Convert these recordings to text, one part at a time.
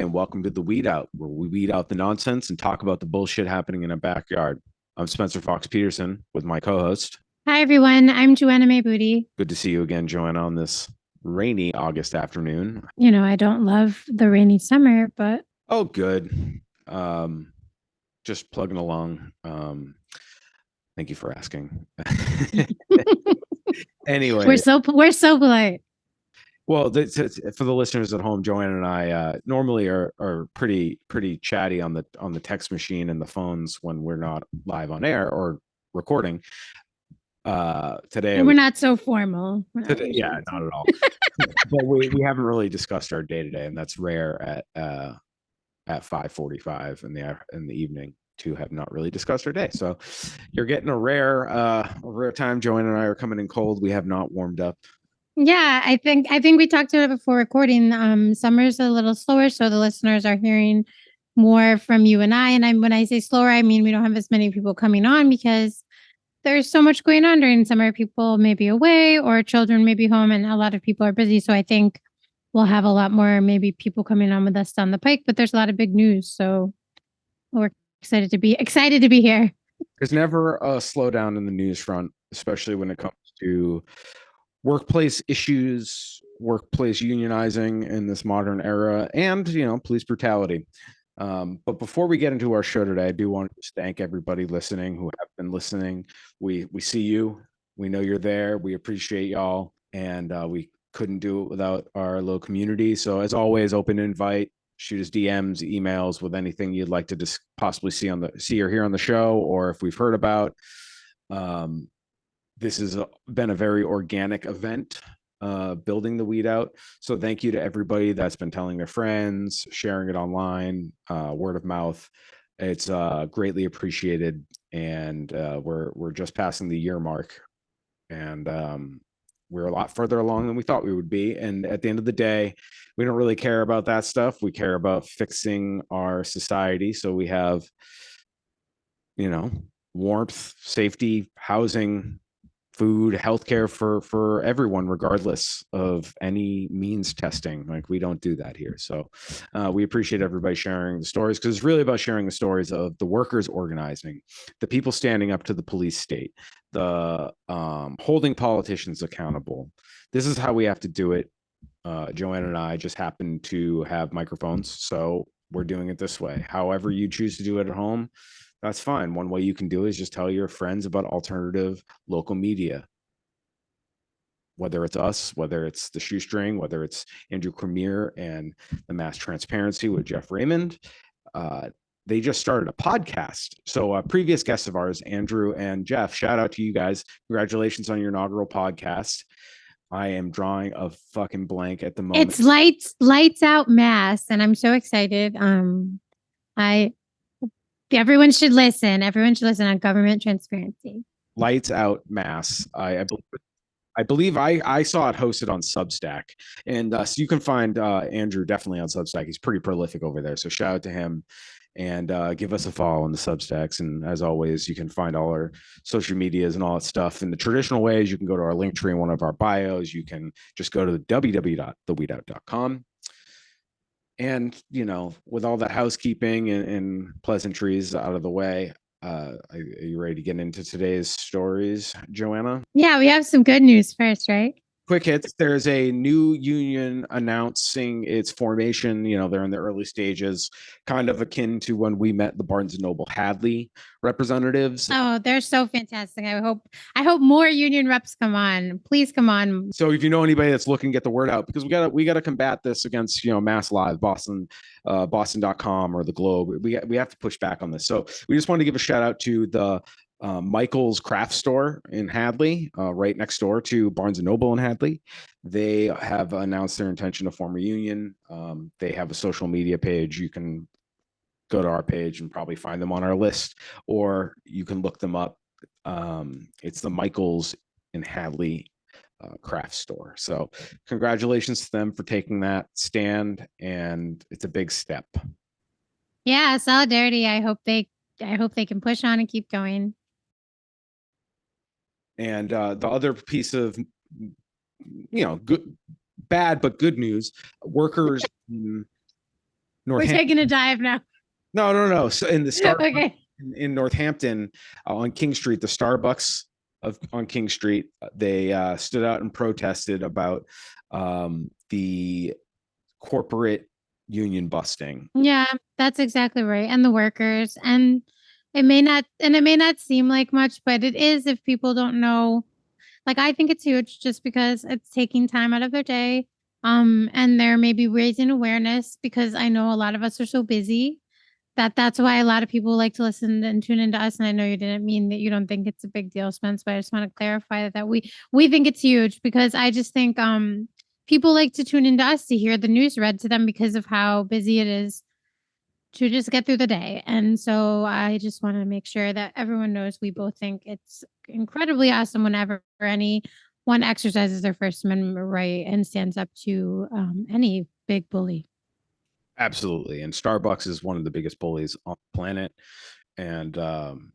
and welcome to the Weed Out, where we weed out the nonsense and talk about the bullshit happening in a backyard. I'm Spencer Fox Peterson with my co-host. Hi, everyone. I'm Joanna May Booty. Good to see you again, Joanna, on this rainy August afternoon. I don't love the rainy summer, but Oh, good. Just plugging along. Thank you for asking. Anyway, we're so polite. well, for the listeners at home, Joanna and I normally are pretty chatty on the text machine and the phones when we're not live on air or recording. Today we're not so formal. Today, yeah, not at all. But we haven't really discussed our day to day, and that's rare at 5:45 in the evening to have not really discussed our day. So you're getting a rare time. Joanna and I are coming in cold. We have not warmed up. Yeah, I think we talked about it before recording. Summer's a little slower, so the listeners are hearing more from you and I. And when I say slower, I mean we don't have as many people coming on because there's so much going on during summer. People may be away or children may be home, and a lot of people are busy. So I think we'll have a lot more maybe people coming on with us down the pike. But there's a lot of big news, so we're excited to be here. There's never a slowdown in the news front, especially when it comes to workplace issues, workplace unionizing in this modern era, and police brutality. But before we get into our show today, I do want to thank everybody listening who have been listening. We see you. We know you're there. We appreciate y'all, and we couldn't do it without our little community. So as always, open invite. Shoot us DMs, emails with anything you'd like to possibly see or hear on the show, or if we've heard about. This has been a very organic event, building the Weed Out. So thank you to everybody that's been telling their friends, sharing it online, word of mouth. It's greatly appreciated, and we're just passing the year mark, and we're a lot further along than we thought we would be. And at the end of the day, we don't really care about that stuff. We care about fixing our society so we have, warmth, safety, housing, food, healthcare for everyone, regardless of any means testing. Like, we don't do that here. So we appreciate everybody sharing the stories, because it's really about sharing the stories of the workers organizing, the people standing up to the police state, the holding politicians accountable. This is how we have to do it. Joanna and I just happen to have microphones, so we're doing it this way. However you choose to do it at home, that's fine. One way you can do it is just tell your friends about alternative local media, whether it's us, whether it's the Shoestring, whether it's Andrew Cremier and the Mass Transparency with Jeff Raymond. They just started a podcast. So previous guests of ours, Andrew and Jeff, shout out to you guys. Congratulations on your inaugural podcast. I am drawing a fucking blank at the moment. It's lights out mass, and I'm so excited. Everyone should listen. Everyone should listen on government transparency. Lights out mass. I believe I saw it hosted on Substack, and so you can find Andrew definitely on Substack. He's pretty prolific over there, so shout out to him, and give us a follow on the Substacks. And as always, you can find all our social medias and all that stuff in the traditional ways. You can go to our link tree in one of our bios. You can just go to www.theweedout.com. And with all that housekeeping and pleasantries out of the way, are you ready to get into today's stories, Joanna? Yeah, we have some good news first, right? Quick hits. There's a new union announcing its formation. They're in the early stages, kind of akin to when we met the Barnes & Noble Hadley representatives. Oh, they're so fantastic. I hope more union reps come on. Please come on. So if you know anybody that's looking, get the word out, because we got to combat this against Mass Live, Boston.com or the Globe. We have to push back on this. So we just wanted to give a shout out to the Michael's Craft Store in Hadley, right next door to Barnes & Noble in Hadley. They have announced their intention to form a union. They have a social media page. You can go to our page and probably find them on our list, or you can look them up. It's the Michael's in Hadley craft store. So congratulations to them for taking that stand, and it's a big step. Yeah, solidarity. I hope they can push on and keep going. And the other piece of, bad but good news, workers in We're Northampton. taking a dive now. No. So in the Starbucks Okay. in Northampton on King Street, the Starbucks on King Street, they stood out and protested about the corporate union busting. Yeah, that's exactly right. And the workers. And it may not seem like much, but it is if people don't know. Like, I think it's huge just because it's taking time out of their day. And they're maybe raising awareness because I know a lot of us are so busy that's why a lot of people like to listen and tune into us. And I know you didn't mean that you don't think it's a big deal, Spence, but I just want to clarify that we think it's huge because I just think people like to tune into us to hear the news read to them because of how busy it is to just get through the day. And so I just want to make sure that everyone knows we both think it's incredibly awesome whenever anyone exercises their First Amendment right and stands up to any big bully. Absolutely. And Starbucks is one of the biggest bullies on the planet. And, damn,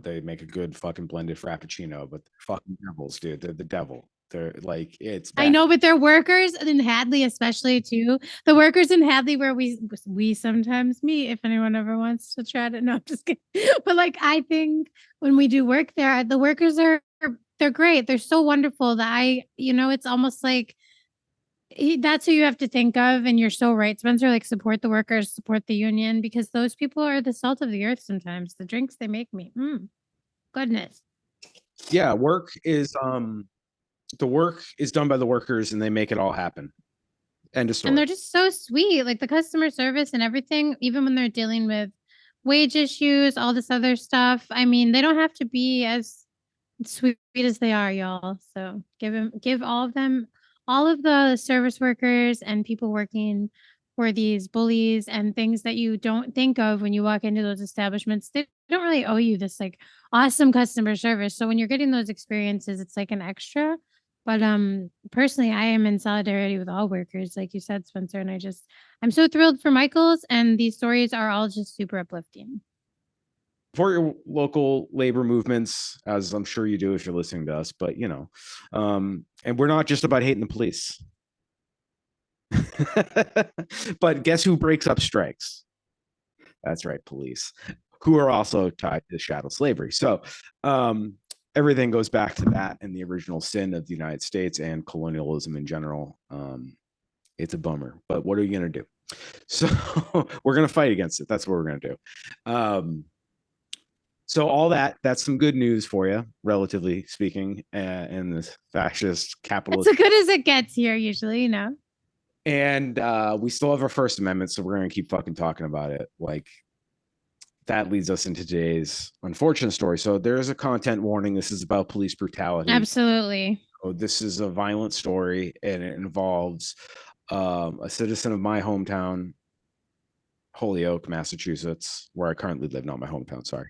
they make a good fucking blended Frappuccino, but they're fucking devils, dude. They're the devil. They're like, it's bad. I know, but they're workers in Hadley, especially too. The workers in Hadley where we sometimes meet if anyone ever wants to try to, no, I'm just kidding. But like, I think when we do work there, the workers they're great. They're so wonderful that it's almost like, that's who you have to think of. And you're so right, Spencer, like support the workers, support the union, because those people are the salt of the earth. Sometimes the drinks they make me, goodness. Yeah. The work is done by the workers and they make it all happen. End of story. And they're just so sweet, like the customer service and everything, even when they're dealing with wage issues, all this other stuff. I mean, they don't have to be as sweet as they are, y'all. So give all of them, all of the service workers and people working for these bullies and things that you don't think of when you walk into those establishments. They don't really owe you this like awesome customer service. So when you're getting those experiences, it's like an extra. But personally, I am in solidarity with all workers, like you said, Spencer. And I'm so thrilled for Michael's, and these stories are all just super uplifting. For your local labor movements, as I'm sure you do if you're listening to us, but and we're not just about hating the police. But guess who breaks up strikes? That's right, police, who are also tied to chattel slavery. So everything goes back to that and the original sin of the United States and colonialism in general. It's a bummer, but what are you going to do? So we're going to fight against it. That's what we're going to do. So all that's some good news for you, relatively speaking, in this fascist capitalist. It's as good as it gets here, usually, And we still have our First Amendment, so we're going to keep fucking talking about it. Like, that leads us into today's unfortunate story. So there is a content warning. This is about police brutality. Absolutely. So this is a violent story, and it involves a citizen of my hometown, Holyoke, Massachusetts, where I currently live, not my hometown, sorry.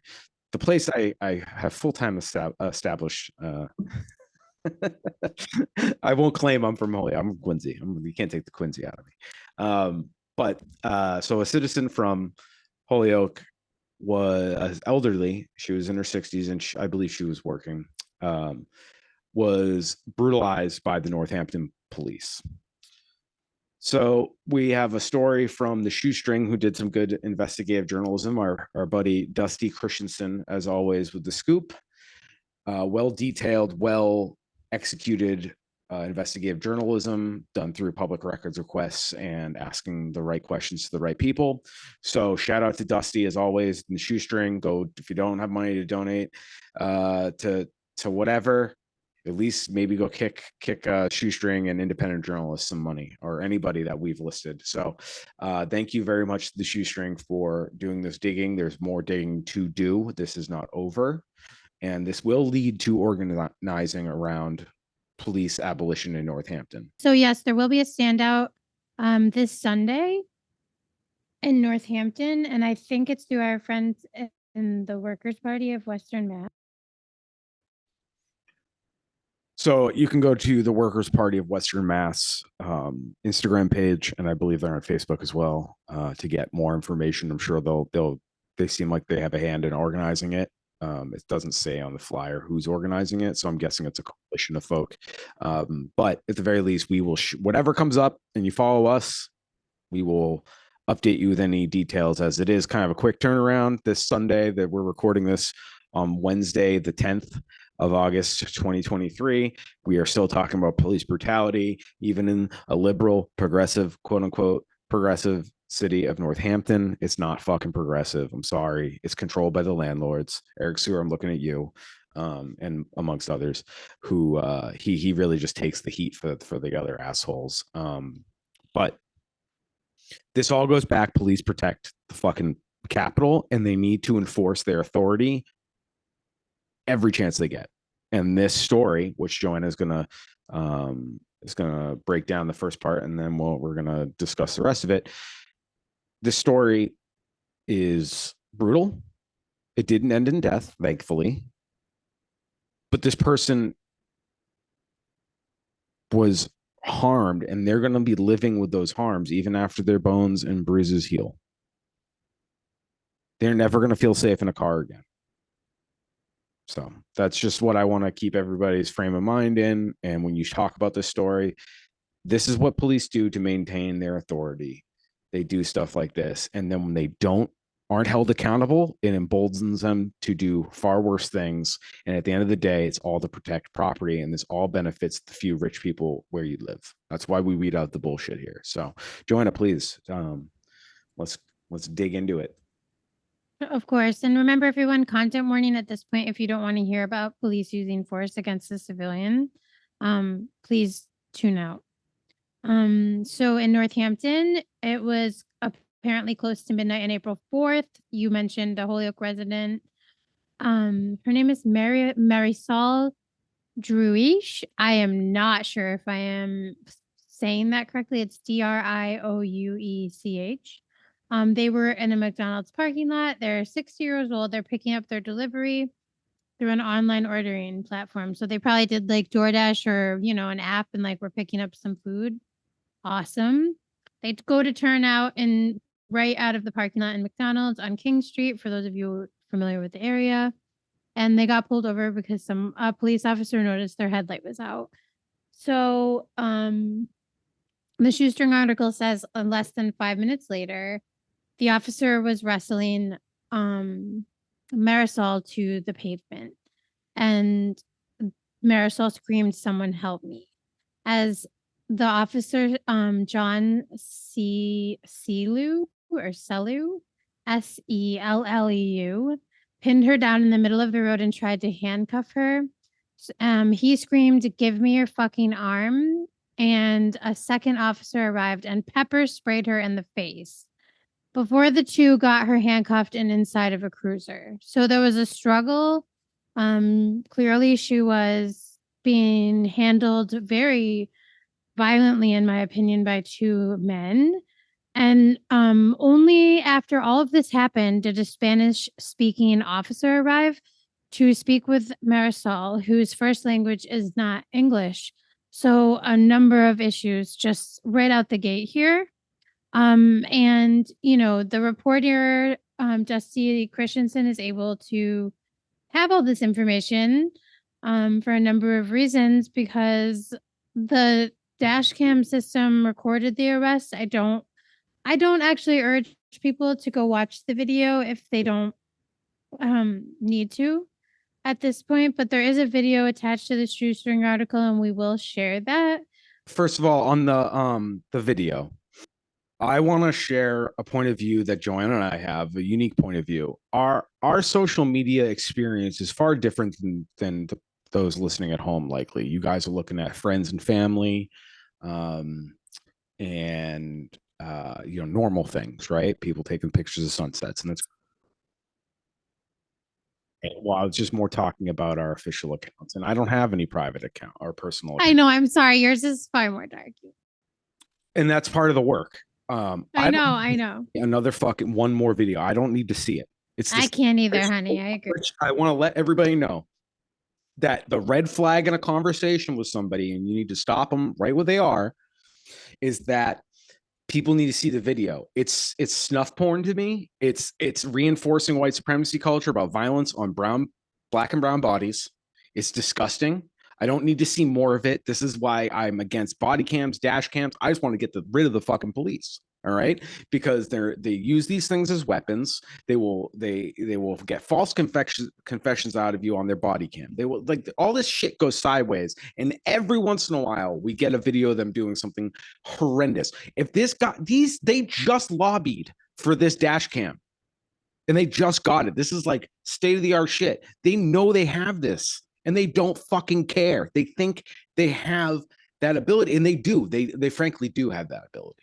The place I have full-time established. I won't claim I'm from Holyoke. I'm Quincy. You can't take the Quincy out of me. So a citizen from Holyoke was elderly. She was in her 60s, and I believe she was working. Was brutalized by the Northampton police. So we have a story from the Shoestring, who did some good investigative journalism. Our buddy Dusty Christensen, as always, with the scoop. Well detailed, well executed investigative journalism done through public records requests and asking the right questions to the right people. So shout out to Dusty, as always, in the Shoestring. Go, if you don't have money to donate to whatever, at least maybe go kick Shoestring and independent journalists some money, or anybody that we've listed. So thank you very much to the Shoestring for doing this digging. There's more digging to do. This is not over. And this will lead to organizing around police abolition in Northampton. So yes, there will be a standout this Sunday in Northampton. And I think it's through our friends in the Workers' Party of Western Mass. So you can go to the Workers' Party of Western Mass Instagram page, and I believe they're on Facebook as well, to get more information. I'm sure they seem like they have a hand in organizing it. It doesn't say on the flyer who's organizing it, so I'm guessing it's a coalition of folk. But at the very least, we will whatever comes up, and you follow us, We will update you with any details, as it is kind of a quick turnaround this Sunday that we're recording this on Wednesday, the 10th of August, 2023. We are still talking about police brutality, even in a liberal, progressive, quote unquote, progressive city of Northampton. It's not fucking progressive. I'm sorry. It's controlled by the landlords. Eric Sewer, I'm looking at you. And amongst others, who he really just takes the heat for the other assholes. But this all goes back. Police protect the fucking Capitol, and they need to enforce their authority every chance they get. And this story, which Joanna is gonna break down the first part, and then we're gonna discuss the rest of it. This story is brutal. It didn't end in death, thankfully, but this person was harmed, and they're going to be living with those harms even after their bones and bruises heal. They're never going to feel safe in a car again. So that's just what I want to keep everybody's frame of mind in. And when you talk about this story, this is what police do to maintain their authority. They do stuff like this. And then when they aren't held accountable, it emboldens them to do far worse things. And at the end of the day, it's all to protect property, and this all benefits the few rich people where you live. That's why we weed out the bullshit here. So Joanna, please, let's dig into it. Of course. And remember, everyone, content warning at this point. If you don't want to hear about police using force against a civilian, please tune out. So in Northampton, it was apparently close to midnight on April 4th. You mentioned the Holyoke resident. Her name is Marisol Druish. I am not sure if I am saying that correctly. It's Driouech. They were in a McDonald's parking lot. They're 60 years old. They're picking up their delivery through an online ordering platform. So they probably did like DoorDash or, an app, and like we're picking up some food. Awesome. They go to turn out and right out of the parking lot in McDonald's on King Street, for those of you familiar with the area. And they got pulled over because some police officer noticed their headlight was out. So the shoestring article says less than 5 minutes later, the officer was wrestling Marisol to the pavement, and Marisol screamed, "Someone help me." As the officer, John Selu, Selleu, pinned her down in the middle of the road and tried to handcuff her. He screamed, "Give me your fucking arm." And a second officer arrived and pepper sprayed her in the face before the two got her handcuffed and inside of a cruiser. So there was a struggle. Clearly she was being handled very violently, in my opinion, by two men. And only after all of this happened did a Spanish-speaking officer arrive to speak with Marisol, whose first language is not English. So a number of issues just right out the gate here. And, the reporter, Dusty Christensen, is able to have all this information for a number of reasons, because the dash cam system recorded the arrest. I don't actually urge people to go watch the video if they don't need to at this point, but there is a video attached to the shoestring article, and we will share that. First of all, on the video, I want to share a point of view that Joanna and I have, a unique point of view. Our social media experience is far different than those listening at home. Likely, you guys are looking at friends and family, and normal things, right? People taking pictures of sunsets, and that's. Well, I was just more talking about our official accounts, and I don't have any private account or personal account. I know. I'm sorry. Yours is far more dark. And that's part of the work. I know. Another fucking one more video. I don't need to see it. I can't either, honey. I agree. I want to let everybody know that the red flag in a conversation with somebody, and you need to stop them right where they are, is that people need to see the video. It's snuff porn to me. It's reinforcing white supremacy culture about violence on black and brown bodies. It's disgusting. I don't need to see more of it. This is why I'm against body cams, dash cams. I just want to get rid of the fucking police. All right, because they use these things as weapons. They will get false confessions out of you on their body cam. They will, like, all this shit goes sideways, and every once in a while we get a video of them doing something horrendous. If this got these, they just lobbied for this dash cam, and they just got it. This is like state of the art shit. They know they have this, and they don't fucking care. They think they have that ability, and they do. They frankly do have that ability.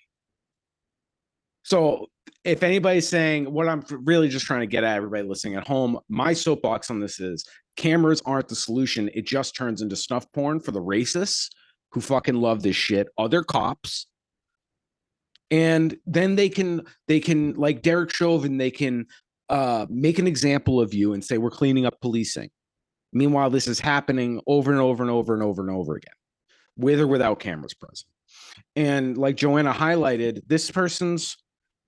So if anybody's saying, what I'm really just trying to get at, everybody listening at home, my soapbox on this is cameras aren't the solution. It just turns into snuff porn for the racists who fucking love this shit, other cops. And then they can like Derek Chauvin, they can make an example of you and say, we're cleaning up policing. Meanwhile, this is happening over and over and over and over and over again, with or without cameras present. And like Joanna highlighted, this person's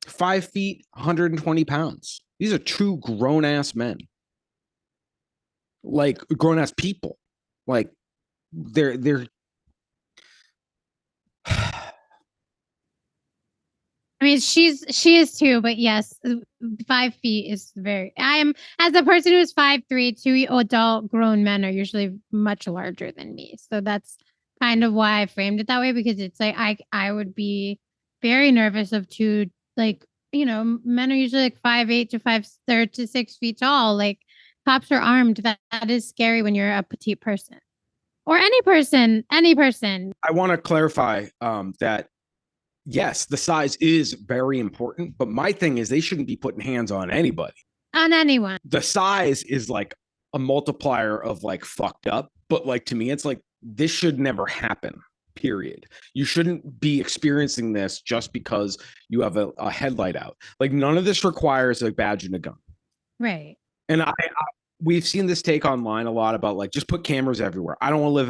5 feet, 120 pounds. These are two grown ass men, like grown ass people. Like they're. I mean, she is too, but yes, 5 feet is very. I am, as a person who is 5'3", two adult grown men are usually much larger than me, so that's kind of why I framed it that way, because it's like I would be very nervous of two, like, you know, men are usually like 5'8" to 5'3" to 6 feet tall. Like, cops are armed. That is scary when you're a petite person, or any person. I want to clarify that. Yes, the size is very important, but my thing is they shouldn't be putting hands on anybody. On anyone. The size is like a multiplier of like fucked up, but like to me, it's like this should never happen, period. You shouldn't be experiencing this just because you have a headlight out. Like, none of this requires a badge and a gun. Right. And we've seen this take online a lot about like, just put cameras everywhere. I don't want to live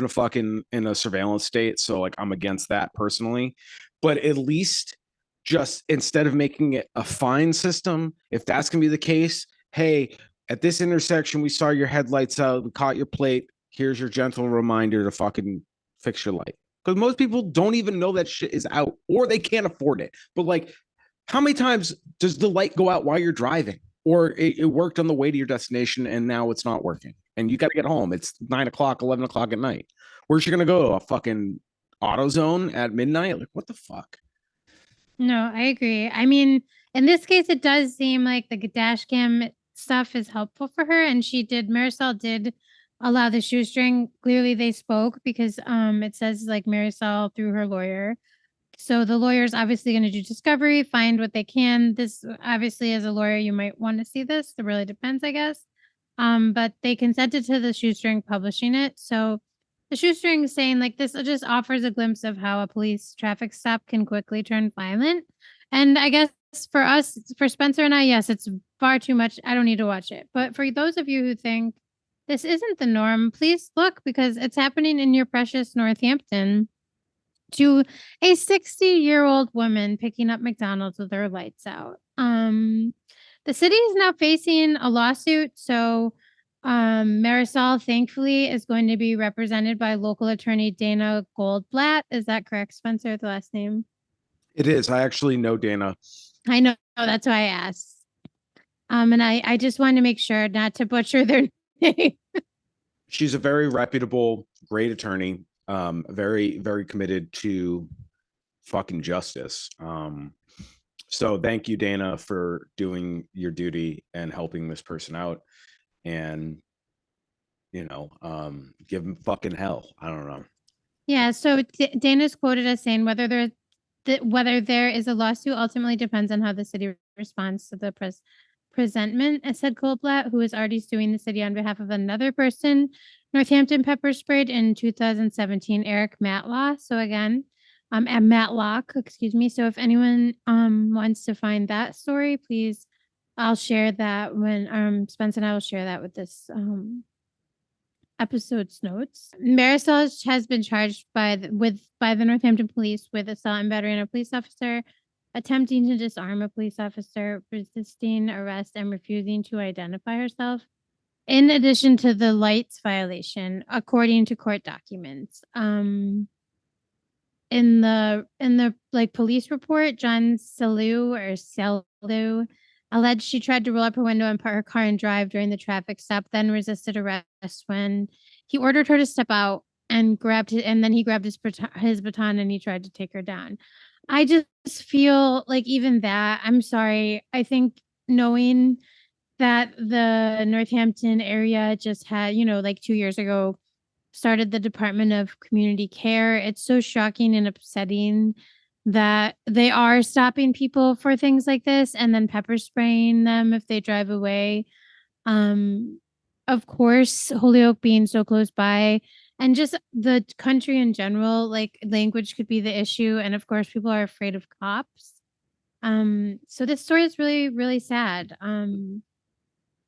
in a surveillance state, so like I'm against that personally. But at least, just instead of making it a fine system, if that's going to be the case, hey, at this intersection, we saw your headlights out, we caught your plate. Here's your gentle reminder to fucking fix your light. Because most people don't even know that shit is out, or they can't afford it. But like, how many times does the light go out while you're driving? Or it worked on the way to your destination and now it's not working, and you got to get home. It's 9 o'clock, 11 o'clock at night. Where's you going to go? A fucking AutoZone at midnight? Like, what the fuck? No, I agree. I mean, in this case, it does seem like the dash cam stuff is helpful for her, and Marisol did allow the shoestring. Clearly they spoke, because it says like Marisol through her lawyer. So the lawyer's obviously going to do discovery, find what they can. This, obviously, as a lawyer, you might want to see this. It really depends, I guess. But they consented to the shoestring publishing it. So the shoestring saying like, this just offers a glimpse of how a police traffic stop can quickly turn violent. And I guess for us, for Spencer and I, yes, it's far too much. I don't need to watch it. But for those of you who think this isn't the norm, please look, because it's happening in your precious Northampton, to a 60-year-old woman picking up McDonald's with her lights out. The city is now facing a lawsuit. So Marisol, thankfully, is going to be represented by local attorney Dana Goldblatt. Is that correct, Spencer, the last name? It is. I actually know Dana. I know. That's why I asked. And I just wanted to make sure not to butcher their name. She's a very reputable, great attorney. Very, very committed to fucking justice. So thank you, Dana, for doing your duty and helping this person out. And, you know, give them fucking hell. I don't know. Yeah. So Dana's quoted as saying, whether there is a lawsuit ultimately depends on how the city responds to the presentment, said Goldblatt, who is already suing the city on behalf of another person Northampton pepper sprayed in 2017, Eric Matlock. So again, at Matlock, excuse me. So if anyone wants to find that story, please, I'll share that when Spence and I will share that with this episode's notes. Marisol has been charged by the Northampton police with assault and battery on a police officer, attempting to disarm a police officer, resisting arrest, and refusing to identify herself, in addition to the lights violation, according to court documents. in the like police report, John Salu alleged she tried to roll up her window and park her car and drive during the traffic stop, then resisted arrest when he ordered her to step out and then he grabbed his baton and he tried to take her down. I just feel like even that, I'm sorry. I think knowing that the Northampton area just had, like 2 years ago, started the Department of Community Care. It's so shocking and upsetting that they are stopping people for things like this and then pepper spraying them if they drive away. Um, of course, Holyoke being so close by and just the country in general, like language could be the issue. And of course, people are afraid of cops. So this story is really, really sad.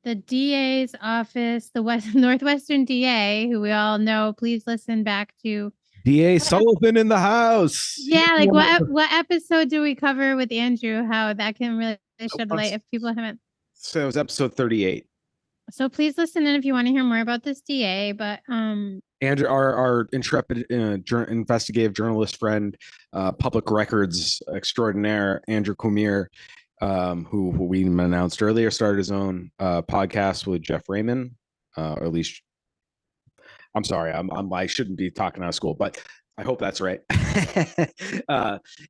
The DA's office, the Northwestern DA, who we all know, please listen back to. DA Sullivan in the house. Yeah, like what episode do we cover with Andrew? How that can really shed light if people haven't. So it was episode 38. So please listen in if you want to hear more about this DA. But Andrew, our intrepid investigative journalist friend, public records extraordinaire, Andrew Cormier, who we announced earlier, started his own podcast with Jeff Raymond, or at least, I'm sorry, I shouldn't be talking out of school, but I hope that's right.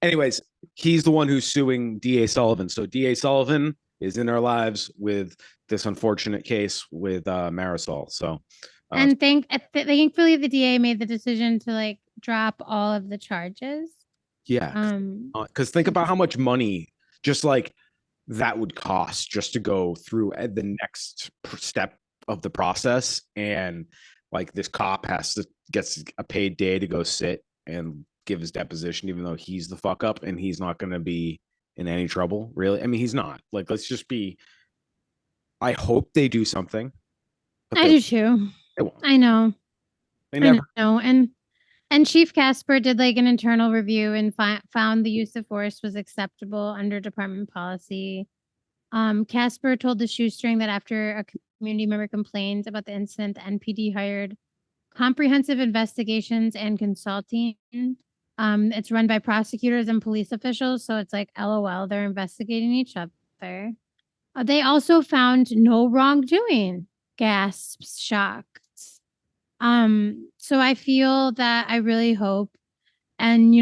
Anyways, he's the one who's suing DA Sullivan. So DA Sullivan is in our lives with this unfortunate case with Marisol. So, and thankfully the DA made the decision to like drop all of the charges. Yeah, because think about how much money just like that would cost just to go through the next step of the process, and like this cop gets a paid day to go sit and give his deposition, even though he's the fuck up and he's not going to be in any trouble. Really, I mean, he's not. Like, let's just be. I hope they do something. I do too. I know. They never. I know. And Chief Casper did like an internal review and found the use of force was acceptable under department policy. Casper told the shoestring that after a community member complained about the incident, the NPD hired comprehensive investigations and consulting. It's run by prosecutors and police officials, so it's like LOL, they're investigating each other. They also found no wrongdoing. Gasps, shocked. So I feel that I really hope, and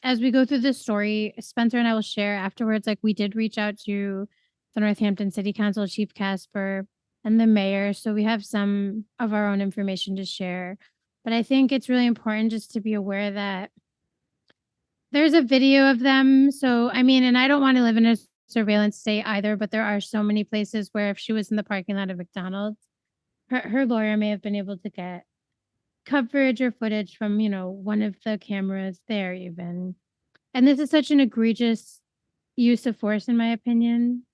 as we go through this story, Spencer and I will share afterwards. Like we did reach out to the Northampton City Council, Chief Casper, and the mayor, so we have some of our own information to share. But I think it's really important just to be aware that there's a video of them. So I mean, and I don't want to live in a surveillance state either, but there are so many places where if she was in the parking lot of McDonald's, her lawyer may have been able to get coverage or footage from, one of the cameras there even. And this is such an egregious use of force, in my opinion,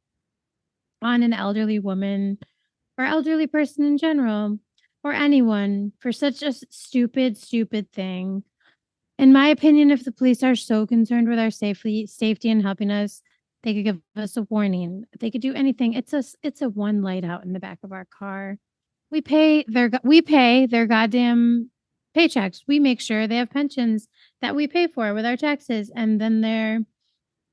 on an elderly woman or elderly person in general, or anyone for such a stupid, stupid thing. In my opinion, if the police are so concerned with our safety and helping us, they could give us a warning. They could do anything. It's a one light out in the back of our car. We pay their goddamn paychecks. We make sure they have pensions that we pay for with our taxes, and then they're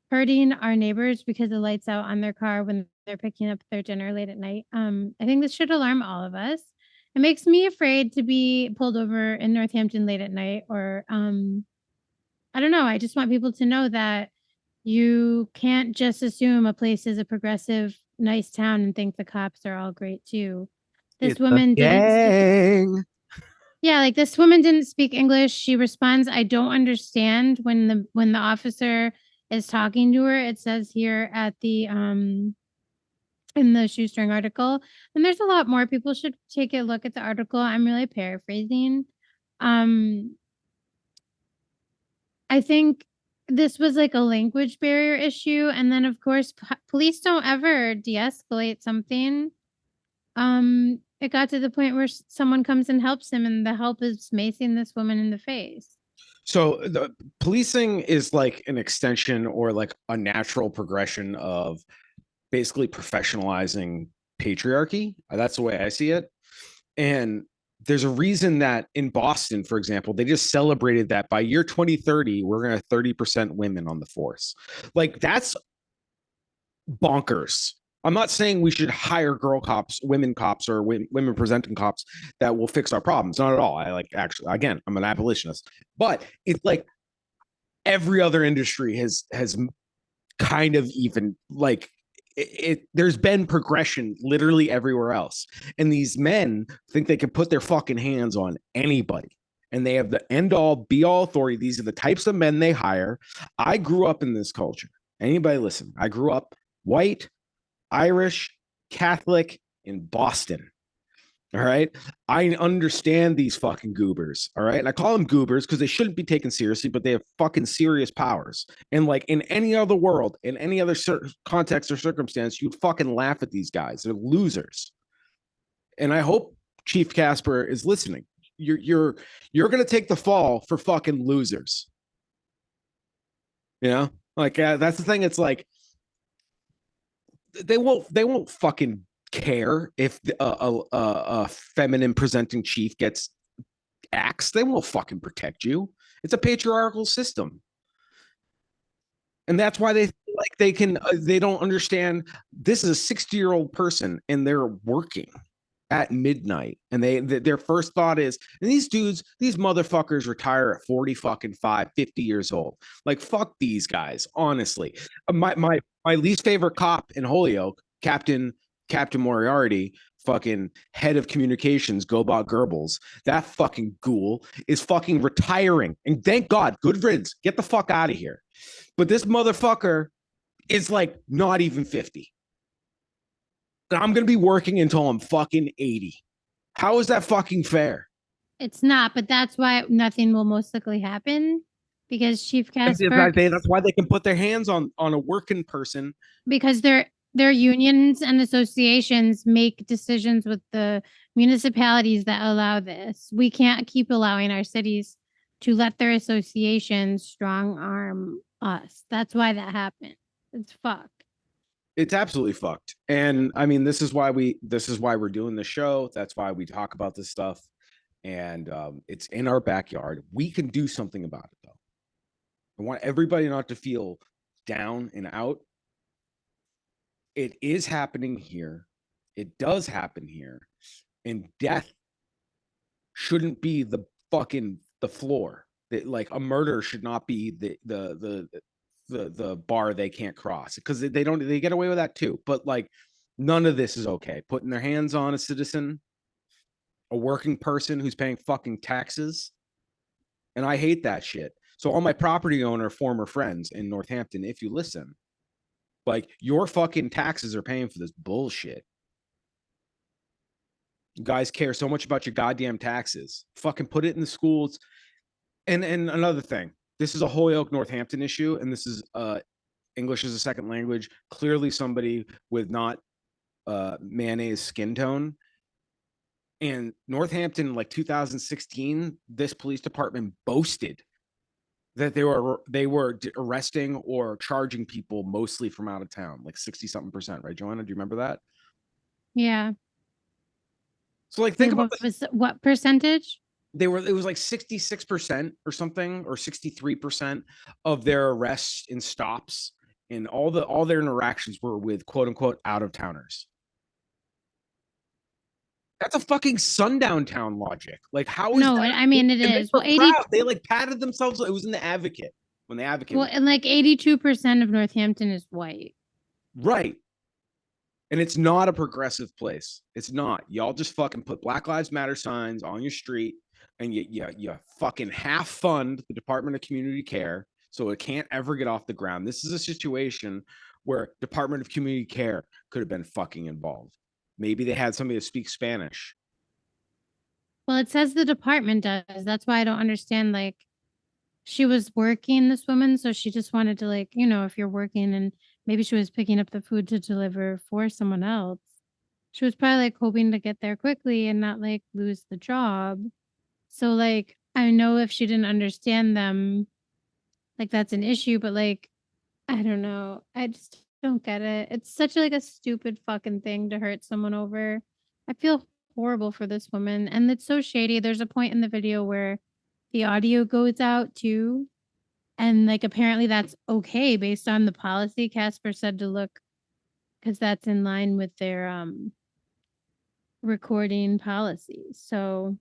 hurting our neighbors because the lights out on their car when they're picking up their dinner late at night. I think this should alarm all of us. It makes me afraid to be pulled over in Northampton late at night, or I don't know. I just want people to know that you can't just assume a place is a progressive, nice town and think the cops are all great too. This woman didn't. Yeah, like this woman didn't speak English. She responds, "I don't understand." When the officer is talking to her, it says here at the in the shoestring article, and there's a lot more. People should take a look at the article. I'm really paraphrasing. I think this was like a language barrier issue, and then of course police don't ever de-escalate something. It got to the point where someone comes and helps him, and the help is macing this woman in the face. So the policing is like an extension or like a natural progression of basically professionalizing patriarchy. That's the way I see it. And there's a reason that in Boston, for example, they just celebrated that by year 2030, we're going to have 30% women on the force. Like, that's bonkers. I'm not saying we should hire girl cops, women cops, or women presenting cops that will fix our problems. Not at all. I like, actually, again, I'm an abolitionist, but it's like every other industry has kind of even like there's been progression literally everywhere else. And these men think they can put their fucking hands on anybody. And they have the end all be all authority. These are the types of men they hire. I grew up in this culture. Anybody listen? I grew up white, Irish, Catholic in Boston. All right. I understand these fucking goobers. All right. And I call them goobers because they shouldn't be taken seriously, but they have fucking serious powers. And like in any other world, in any other context or circumstance, you'd fucking laugh at these guys. They're losers. And I hope Chief Casper is listening. You're gonna take the fall for fucking losers. You know, like that's the thing. It's like they won't fucking care if a feminine presenting chief gets axed. They won't fucking protect you. It's a patriarchal system, and that's why they like they can. They don't understand. This is a 60-year-old person, and they're working at midnight, and their first thought is, and these dudes, these motherfuckers retire at 40 fucking 50 years old. Like, fuck these guys, honestly. My least favorite cop in Holyoke, Captain Moriarty, fucking head of communications, Gobot Goebbels, that fucking ghoul is fucking retiring. And thank God, good riddance, get the fuck out of here. But this motherfucker is like not even 50. I'm going to be working until I'm fucking 80. How is that fucking fair? It's not, but that's why nothing will most likely happen because Chief Casper. That's why they can put their hands on a working person. Because their unions and associations make decisions with the municipalities that allow this. We can't keep allowing our cities to let their associations strong arm us. That's why that happened. It's fucked. It's absolutely fucked. And I mean, this is why we're doing the show. That's why we talk about this stuff. And it's in our backyard. We can do something about it, though. I want everybody not to feel down and out. It is happening here. It does happen here. And death shouldn't be the floor. Like, a murder should not be the bar they can't cross, because they get away with that too. But like, none of this is okay. Putting their hands on a citizen, a working person who's paying fucking taxes. And I hate that shit. So all my property owner former friends in Northampton, if you listen, like, your fucking taxes are paying for this bullshit. You guys care so much about your goddamn taxes. Fucking put it in the schools. And another thing, this is a Holyoke Northampton issue, and this is English as a second language. Clearly somebody with not mayonnaise skin tone. And Northampton, like 2016, this police department boasted that they were arresting or charging people mostly from out of town, like 60-something%, right, Joanna? Do you remember that? Yeah. So like, think about what percentage? It was like 66% or something, or 63% of their arrests and stops and all their interactions were with quote unquote out of towners. That's a fucking sundown town logic. Like, how is No, that? I mean, it is. Well, 80, they like patted themselves. It was in the Advocate when the Advocate. well, and like 82% of Northampton is white. Right. And it's not a progressive place. It's not. Y'all just fucking put Black Lives Matter signs on your street, and you fucking half fund the Department of Community Care so it can't ever get off the ground. This is a situation where Department of Community Care could have been fucking involved. Maybe they had somebody that speaks Spanish. Well, it says the department does. That's why I don't understand. Like, she was working, this woman, so she just wanted to, like, if you're working and maybe she was picking up the food to deliver for someone else, she was probably like hoping to get there quickly and not like lose the job. So like, I know if she didn't understand them, like, that's an issue, but like, I don't know. I just don't get it. It's such like a stupid fucking thing to hurt someone over. I feel horrible for this woman. And it's so shady. There's a point in the video where the audio goes out too. And like apparently that's okay based on the policy. Casper said to look because that's in line with their recording policies. So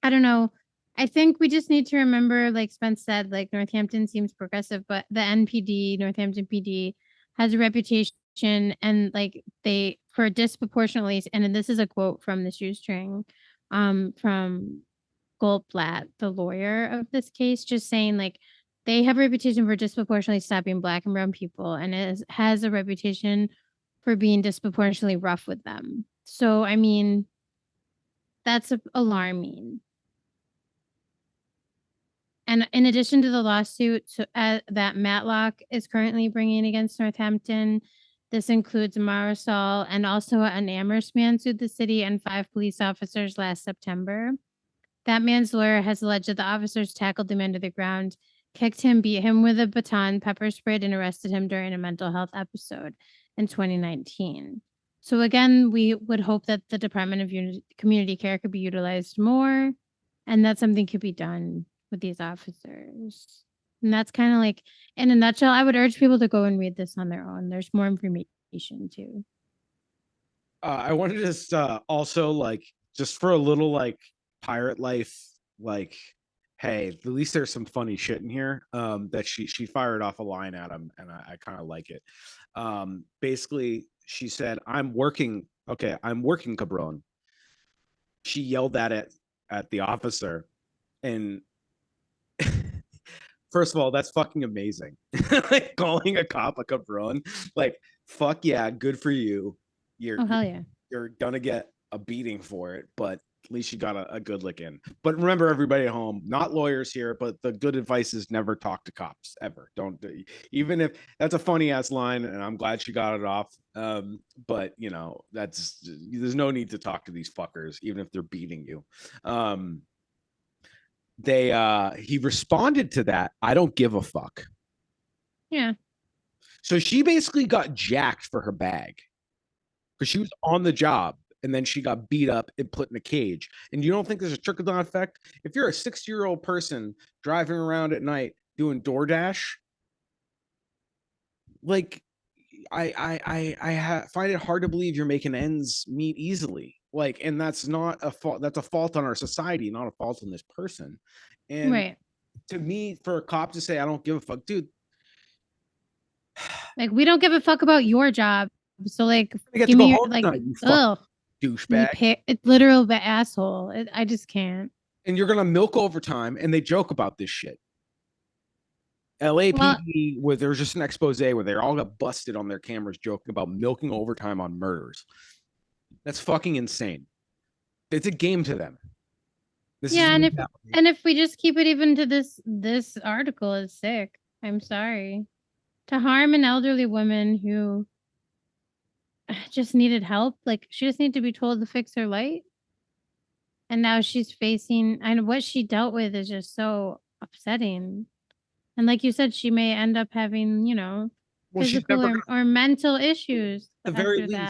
I don't know. I think we just need to remember, like Spence said, like Northampton seems progressive, but the NPD, Northampton PD, has a reputation and like they for disproportionately, and then this is a quote from the shoestring, from Goldblatt, the lawyer of this case, just saying like they have a reputation for disproportionately stopping Black and brown people, and has a reputation for being disproportionately rough with them. So I mean, that's alarming. And in addition to the lawsuit that Matlock is currently bringing against Northampton, this includes Marisol and also an Amherst man sued the city and 5 police officers last September. That man's lawyer has alleged that the officers tackled him into the ground, kicked him, beat him with a baton, pepper sprayed, and arrested him during a mental health episode in 2019. So again, we would hope that the Department of Community Care could be utilized more, and that something could be done with these officers. And that's kind of like, in a nutshell, I would urge people to go and read this on their own. There's more information too. I wanted to just also like just for a little like pirate life, like, hey, at least there's some funny shit in here. That she fired off a line at him, and I kind of like it. Basically, she said, "I'm working. Okay, I'm working, cabron." She yelled at it at the officer, and first of all, that's fucking amazing. Like calling a cop a cabron, like fuck yeah, good for you. Oh hell yeah. You're gonna get a beating for it, but at least you got a good lick in. But remember, everybody at home, not lawyers here, but the good advice is never talk to cops ever. Don't do, even if that's a funny ass line, and I'm glad she got it off. But you know, there's no need to talk to these fuckers, even if they're beating you. He responded to that, "I don't give a fuck." Yeah. So she basically got jacked for her bag because she was on the job, and then she got beat up and put in a cage. And you don't think there's a trickle down effect? If you're a 60-year-old person driving around at night doing DoorDash, like I find it hard to believe you're making ends meet easily. Like, and that's not a fault. That's a fault on our society, not a fault on this person. And right. To me, for a cop to say, "I don't give a fuck," dude. Like we don't give a fuck about your job. So like, I get give to go me your home like, tonight, you ugh, douchebag. it's literal asshole. I just can't. And you're gonna milk overtime, and they joke about this shit. LAPD, where there's just an expose where they all got busted on their cameras joking about milking overtime on murders. That's fucking insane. It's a game to them. This yeah, and if we just keep it even to this article is sick. I'm sorry. To harm an elderly woman who just needed help, like she just needed to be told to fix her light. And now she's facing, and what she dealt with is just so upsetting. And like you said, she may end up having, you know, physical or mental issues at the very least.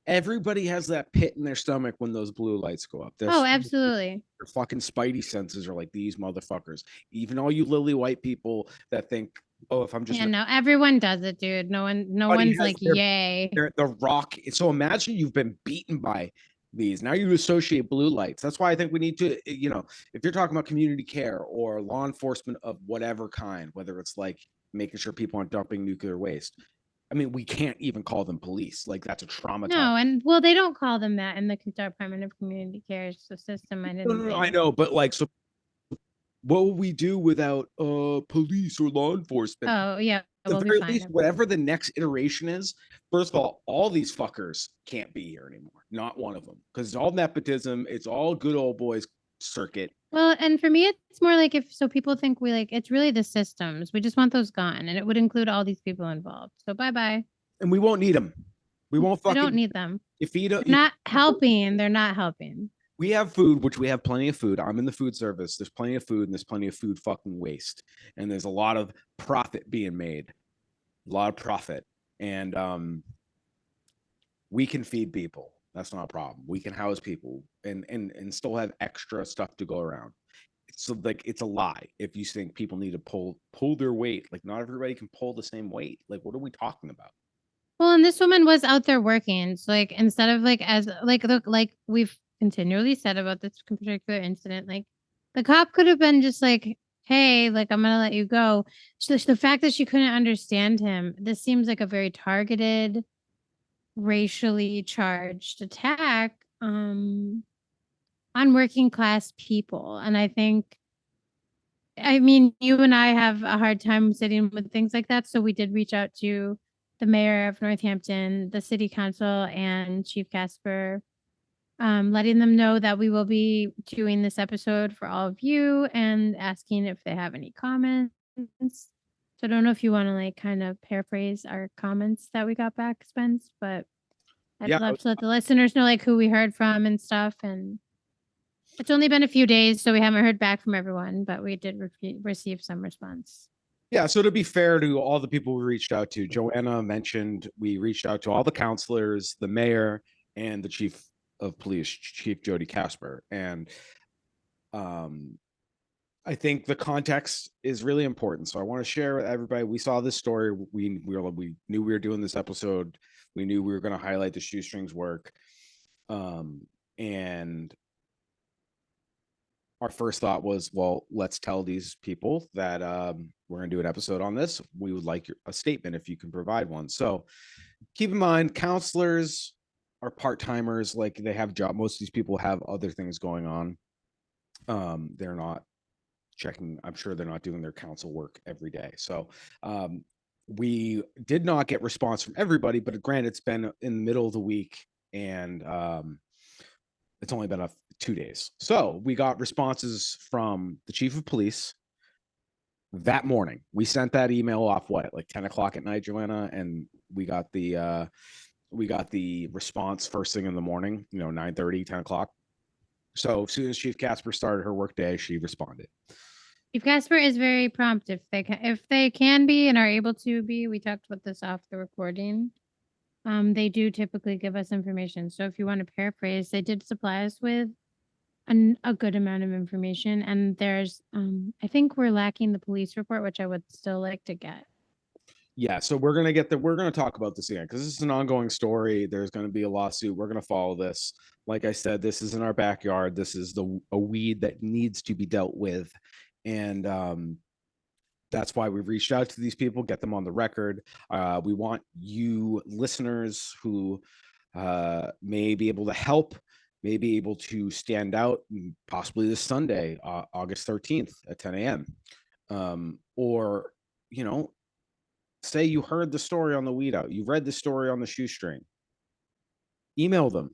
Everybody has that pit in their stomach when those blue lights go up. Absolutely. Their fucking spidey senses are like, these motherfuckers. Even all you lily white people that think, oh, if I'm just no, everyone does it, dude. No one's like, yay. The rock. So imagine you've been beaten by these. Now you associate blue lights. That's why I think we need to, you know, if you're talking about community care or law enforcement of whatever kind, whether it's like making sure people aren't dumping nuclear waste. I mean, we can't even call them police. Like that's a trauma. No, and well, they don't call them that in the Department of Community Care system. I know, but like, so what will we do without police or law enforcement? Oh yeah, at the very least, whatever the next iteration is. First of all these fuckers can't be here anymore. Not one of them, because it's all nepotism. It's all good old boys circuit. Well, and for me, it's more like if so people think we like it's really the systems. We just want those gone, and it would include all these people involved. So bye bye. And we won't need them. We won't fucking. We don't need them. If you don't, not helping, they're not helping. We have food, which we have plenty of food. I'm in the food service. There's plenty of food, and there's plenty of food fucking waste, and there's a lot of profit being made. A lot of profit, and we can feed people. That's not a problem. We can house people and still have extra stuff to go around. So like it's a lie if you think people need to pull their weight. Like not everybody can pull the same weight. Like what are we talking about? Well, and this woman was out there working. So like instead of like as like look like we've continually said about this particular incident, like the cop could have been just like, "Hey, like I'm gonna let you go." So the fact that she couldn't understand him, this seems like a very targeted, racially charged attack on working class people. And I mean, you and I have a hard time sitting with things like that. So we did reach out to the mayor of Northampton, the city council, and Chief Casper, letting them know that we will be doing this episode for all of you and asking if they have any comments. So I don't know if you want to like kind of paraphrase our comments that we got back, Spence, but I'd Yeah, love to let the listeners know like who we heard from and stuff. And it's only been a few days, so we haven't heard back from everyone, but we did receive some response. yeah. So to be fair to all the people we reached out to, Joanna mentioned we reached out to all the counselors, the mayor, and the chief of police, Chief Jody Casper. And I think the context is really important. So I want to share with everybody. We saw this story. We knew we were doing this episode. We knew we were going to highlight the shoestrings work. And our first thought was, well, let's tell these people that we're going to do an episode on this. We would like a statement if you can provide one. So keep in mind, counselors are part-timers. Like they have job. Most of these people have other things going on. They're not checking. I'm sure they're not doing their council work every day. So we did not get response from everybody, but granted, it's been in the middle of the week and it's only been 2 days. So we got responses from the chief of police that morning. We sent that email off like 10 o'clock at night, Joanna, and we got the response first thing in the morning, 9:30, 10 o'clock. So as soon as Chief Casper started her workday, she responded. Chief Casper is very prompt if they can be and are able to be. We talked about this off the recording. They do typically give us information. So if you want to paraphrase, they did supply us with a good amount of information. And there's, I think we're lacking the police report, which I would still like to get. Yeah, so we're gonna talk about this again because this is an ongoing story. There's gonna be a lawsuit. We're gonna follow this. Like I said, this is in our backyard. This is a weed that needs to be dealt with, and that's why we reached out to these people, get them on the record. We want you listeners who may be able to help, may be able to stand out, possibly this Sunday, August 13th at 10 a.m. Or say you heard the story on the weed out, you read the story on the shoestring, email them.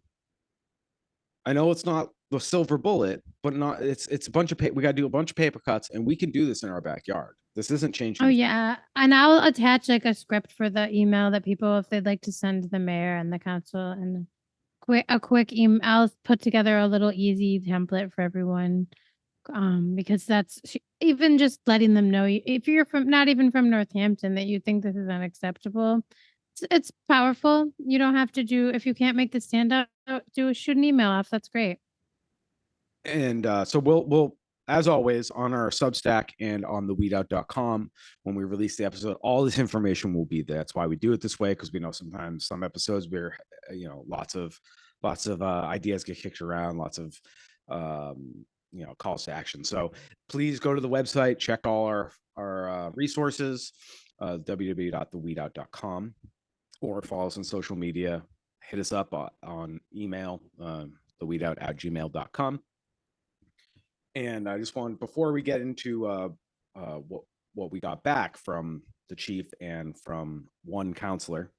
I know it's not the silver bullet, but it's a bunch of we got to do a bunch of paper cuts, and we can do this in our backyard. This isn't changing. Oh yeah, and I'll attach like a script for the email that people, if they'd like to send the mayor and the council, and a quick email. I'll put together a little easy template for everyone. Because that's even just letting them know if you're not even from Northampton that you think this is unacceptable. It's powerful. You don't have to if you can't make the stand up, shoot an email off. That's great. And so we'll as always on our Substack and on theweedout.com when we release the episode, all this information will be there. That's why we do it this way, because we know sometimes some episodes where lots of ideas get kicked around, lots of calls to action. So please go to the website, check all our resources, www.theweedout.com, or follow us on social media. Hit us up on email, theweedout@gmail.com. And I just want, before we get into what we got back from the chief and from one counselor,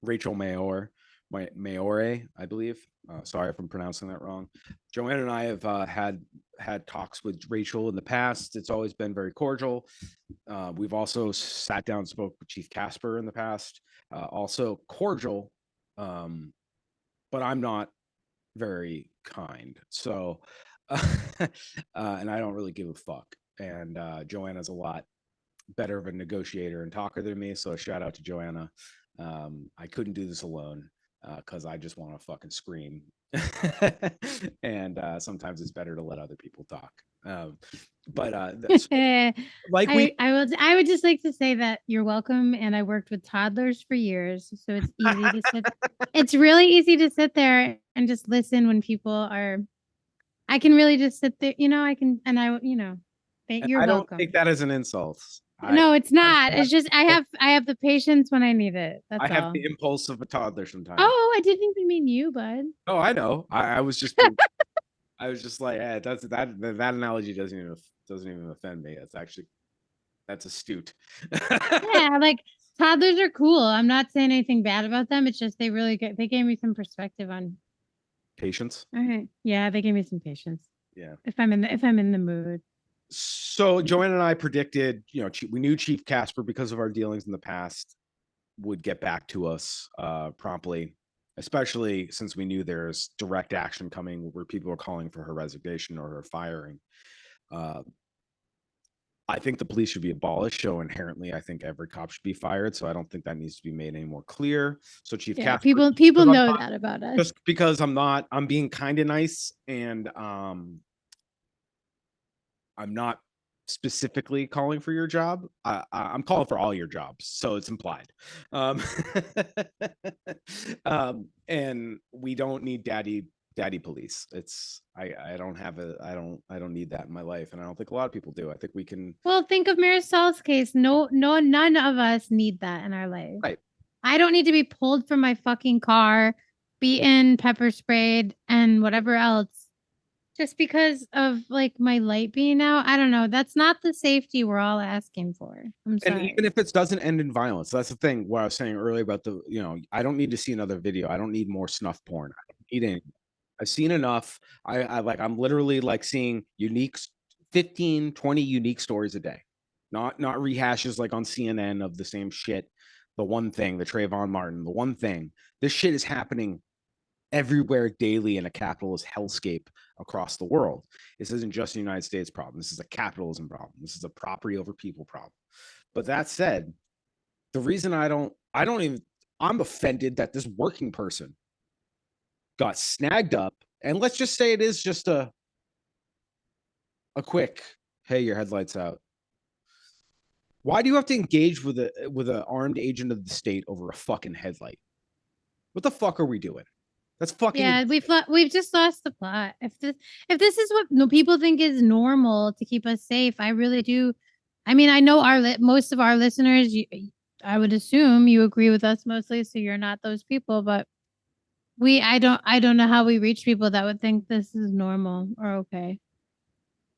Rachel Mayore, I believe. Sorry if I'm pronouncing that wrong. Joanna and I have had talks with Rachel in the past. It's always been very cordial. We've also sat down and spoke with Chief Casper in the past. Also cordial, but I'm not very kind. So, and I don't really give a fuck. And Joanna's a lot better of a negotiator and talker than me. So shout out to Joanna. I couldn't do this alone. because I just want to fucking scream. And sometimes it's better to let other people talk. That's like I would just like to say that you're welcome. And I worked with toddlers for years, so it's easy to sit. It's really easy to sit there and just listen when people are. I can really just sit there, I can, and you're I don't welcome. take that as an insult. No, it's not. It's just I have the patience when I need it. That's I have all. the impulse of a toddler sometimes. Oh, I didn't even mean you, bud. Oh, I know. I was just I was just like, that analogy doesn't even offend me. That's astute. Yeah, like toddlers are cool. I'm not saying anything bad about them. It's just they gave me some perspective on Patience. all right. Yeah, they gave me some patience. Yeah. If I'm in the mood. So Joanne and I predicted, we knew Chief Casper, because of our dealings in the past, would get back to us promptly, especially since we knew there's direct action coming where people are calling for her resignation or her firing. I think the police should be abolished. So inherently, I think every cop should be fired. So I don't think that needs to be made any more clear. So Chief Casper, people know that about us. Just because I'm being kind of nice, and I'm not specifically calling for your job. I'm calling for all your jobs, so it's implied. And we don't need daddy police. I don't need that in my life, and I don't think a lot of people do. I think we can. Well, think of Marisol's case. No, none of us need that in our life. Right. I don't need to be pulled from my fucking car, beaten, pepper sprayed, and whatever else, just because of like my light being out. I don't know. That's not the safety we're all asking for. I'm sorry. And even if it doesn't end in violence, that's the thing. What I was saying earlier about I don't need to see another video. I don't need more snuff porn. I don't need any. I've seen enough. I'm literally like seeing 15, 20 unique stories a day, not rehashes like on CNN of the same shit. The one thing, the Trayvon Martin, the one thing. This shit is happening everywhere daily in a capitalist hellscape across the world. This isn't just a United States problem. This is a capitalism problem. This is a property over people problem. But that said, the reason I'm offended that this working person got snagged up, and let's just say it is just a quick, hey, your headlight's out. Why do you have to engage with an armed agent of the state over a fucking headlight? What the fuck are we doing? That's fucking. Yeah, we've just lost the plot. If this is what people think is normal to keep us safe, I really do. I mean, I know most of our listeners. I would assume you agree with us mostly, so you're not those people. But I don't know how we reach people that would think this is normal or okay.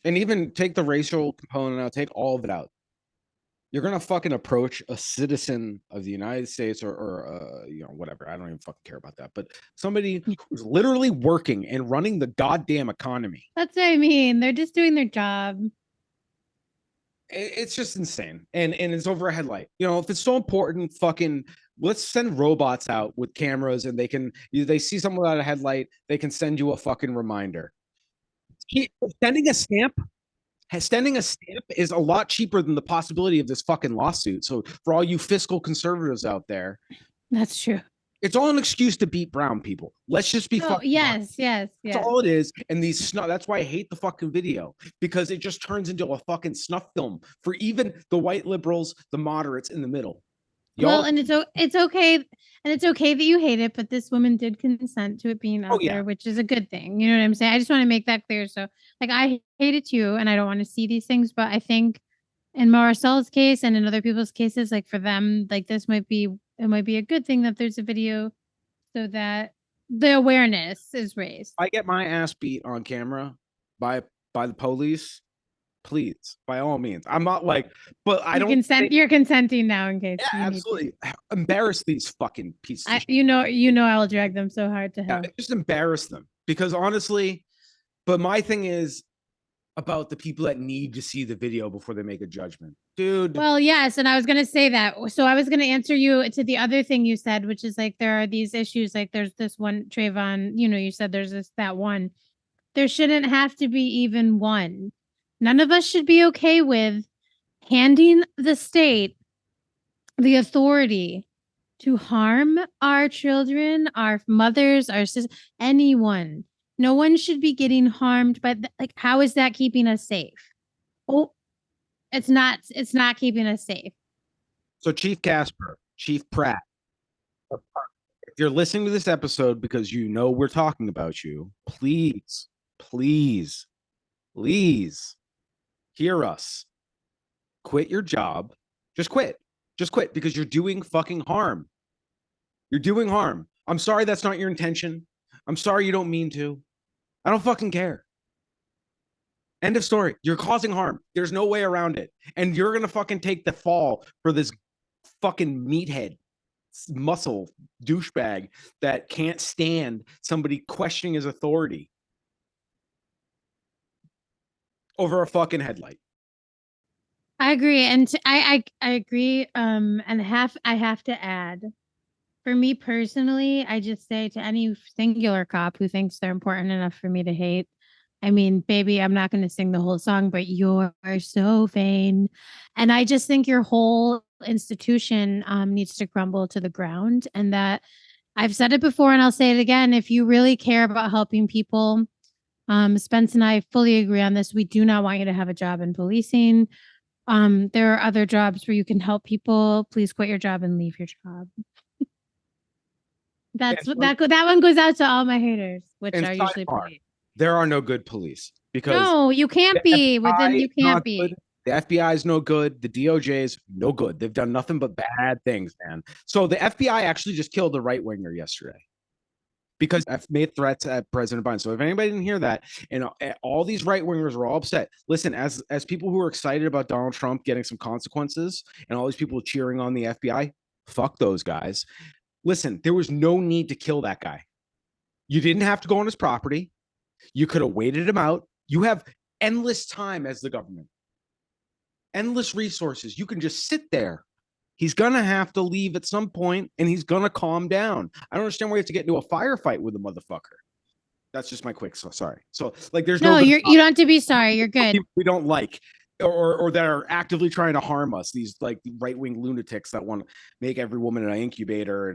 And even take the racial component out, take all of it out. You're gonna fucking approach a citizen of the United States or whatever. I don't even fucking care about that. But somebody who's literally working and running the goddamn economy. That's what I mean. They're just doing their job. It's just insane. And it's over a headlight. If it's so important, fucking let's send robots out with cameras, and they see someone without a headlight, they can send you a fucking reminder. Sending a stamp is a lot cheaper than the possibility of this fucking lawsuit. So for all you fiscal conservatives out there, that's true. It's all an excuse to beat brown people. Let's just be fucking yes. That's all it is. And that's why I hate the fucking video, because it just turns into a fucking snuff film for even the white liberals, the moderates in the middle. Well, and it's okay, and it's okay that you hate it, but this woman did consent to it being out there, which is a good thing. You know what I'm saying? I just want to make that clear. So, like, I hate it too, and I don't want to see these things, but I think in Marisol's case and in other people's cases, like for them, like it might be a good thing that there's a video so that the awareness is raised. I get my ass beat on camera by the police. Please, by all means. I'm not like, but I don't consent. You're consenting now in case. Yeah, absolutely. Embarrass these fucking pieces. I'll drag them so hard to hell. Just embarrass them, because honestly, but my thing is about the people that need to see the video before they make a judgment, dude. Well, yes, and I was gonna say that. So I was gonna answer you to the other thing you said, which is like there are these issues. Like there's this one Trayvon. You said there's that one. There shouldn't have to be even one. None of us should be okay with handing the state the authority to harm our children, our mothers, our sisters, anyone. No one should be getting harmed, but like, how is that keeping us safe? Oh, it's not. It's not keeping us safe. So Chief Casper, Chief Pratt, if you're listening to this episode because you know we're talking about you, please, please, please hear us. Quit your job. Just quit. Just quit because you're doing fucking harm. You're doing harm. I'm sorry that's not your intention. I'm sorry you don't mean to. I don't fucking care. End of story. You're causing harm. There's no way around it. And you're going to fucking take the fall for this fucking meathead muscle douchebag that can't stand somebody questioning his authority over a fucking headlight. I agree, and I agree. And I have to add, for me personally, I just say to any singular cop who thinks they're important enough for me to hate, I mean, baby, I'm not going to sing the whole song, but you're so vain. And I just think your whole institution needs to crumble to the ground. And that I've said it before and I'll say it again. If you really care about helping people, Spence and I fully agree on this. We do not want you to have a job in policing. There are other jobs where you can help people. Please quit your job and leave your job. That one goes out to all my haters, which are usually police. There are no good police because no, you can't be within. You can't be. Good. The FBI is no good. The DOJ is no good. They've done nothing but bad things, man. So the FBI actually just killed a right winger yesterday because I've made threats at President Biden. So if anybody didn't hear that, and all these right wingers were all upset. Listen, as people who are excited about Donald Trump getting some consequences, and all these people cheering on the FBI, fuck those guys. Listen, there was no need to kill that guy. You didn't have to go on his property. You could have waited him out. You have endless time as the government, endless resources. You can just sit there. He's going to have to leave at some point and he's going to calm down. I don't understand why you have to get into a firefight with a motherfucker. That's just my quick. So sorry. So like, there's no, you don't have to be sorry. You're good. We don't like, or that are actively trying to harm us. These like right-wing lunatics that want to make every woman in an incubator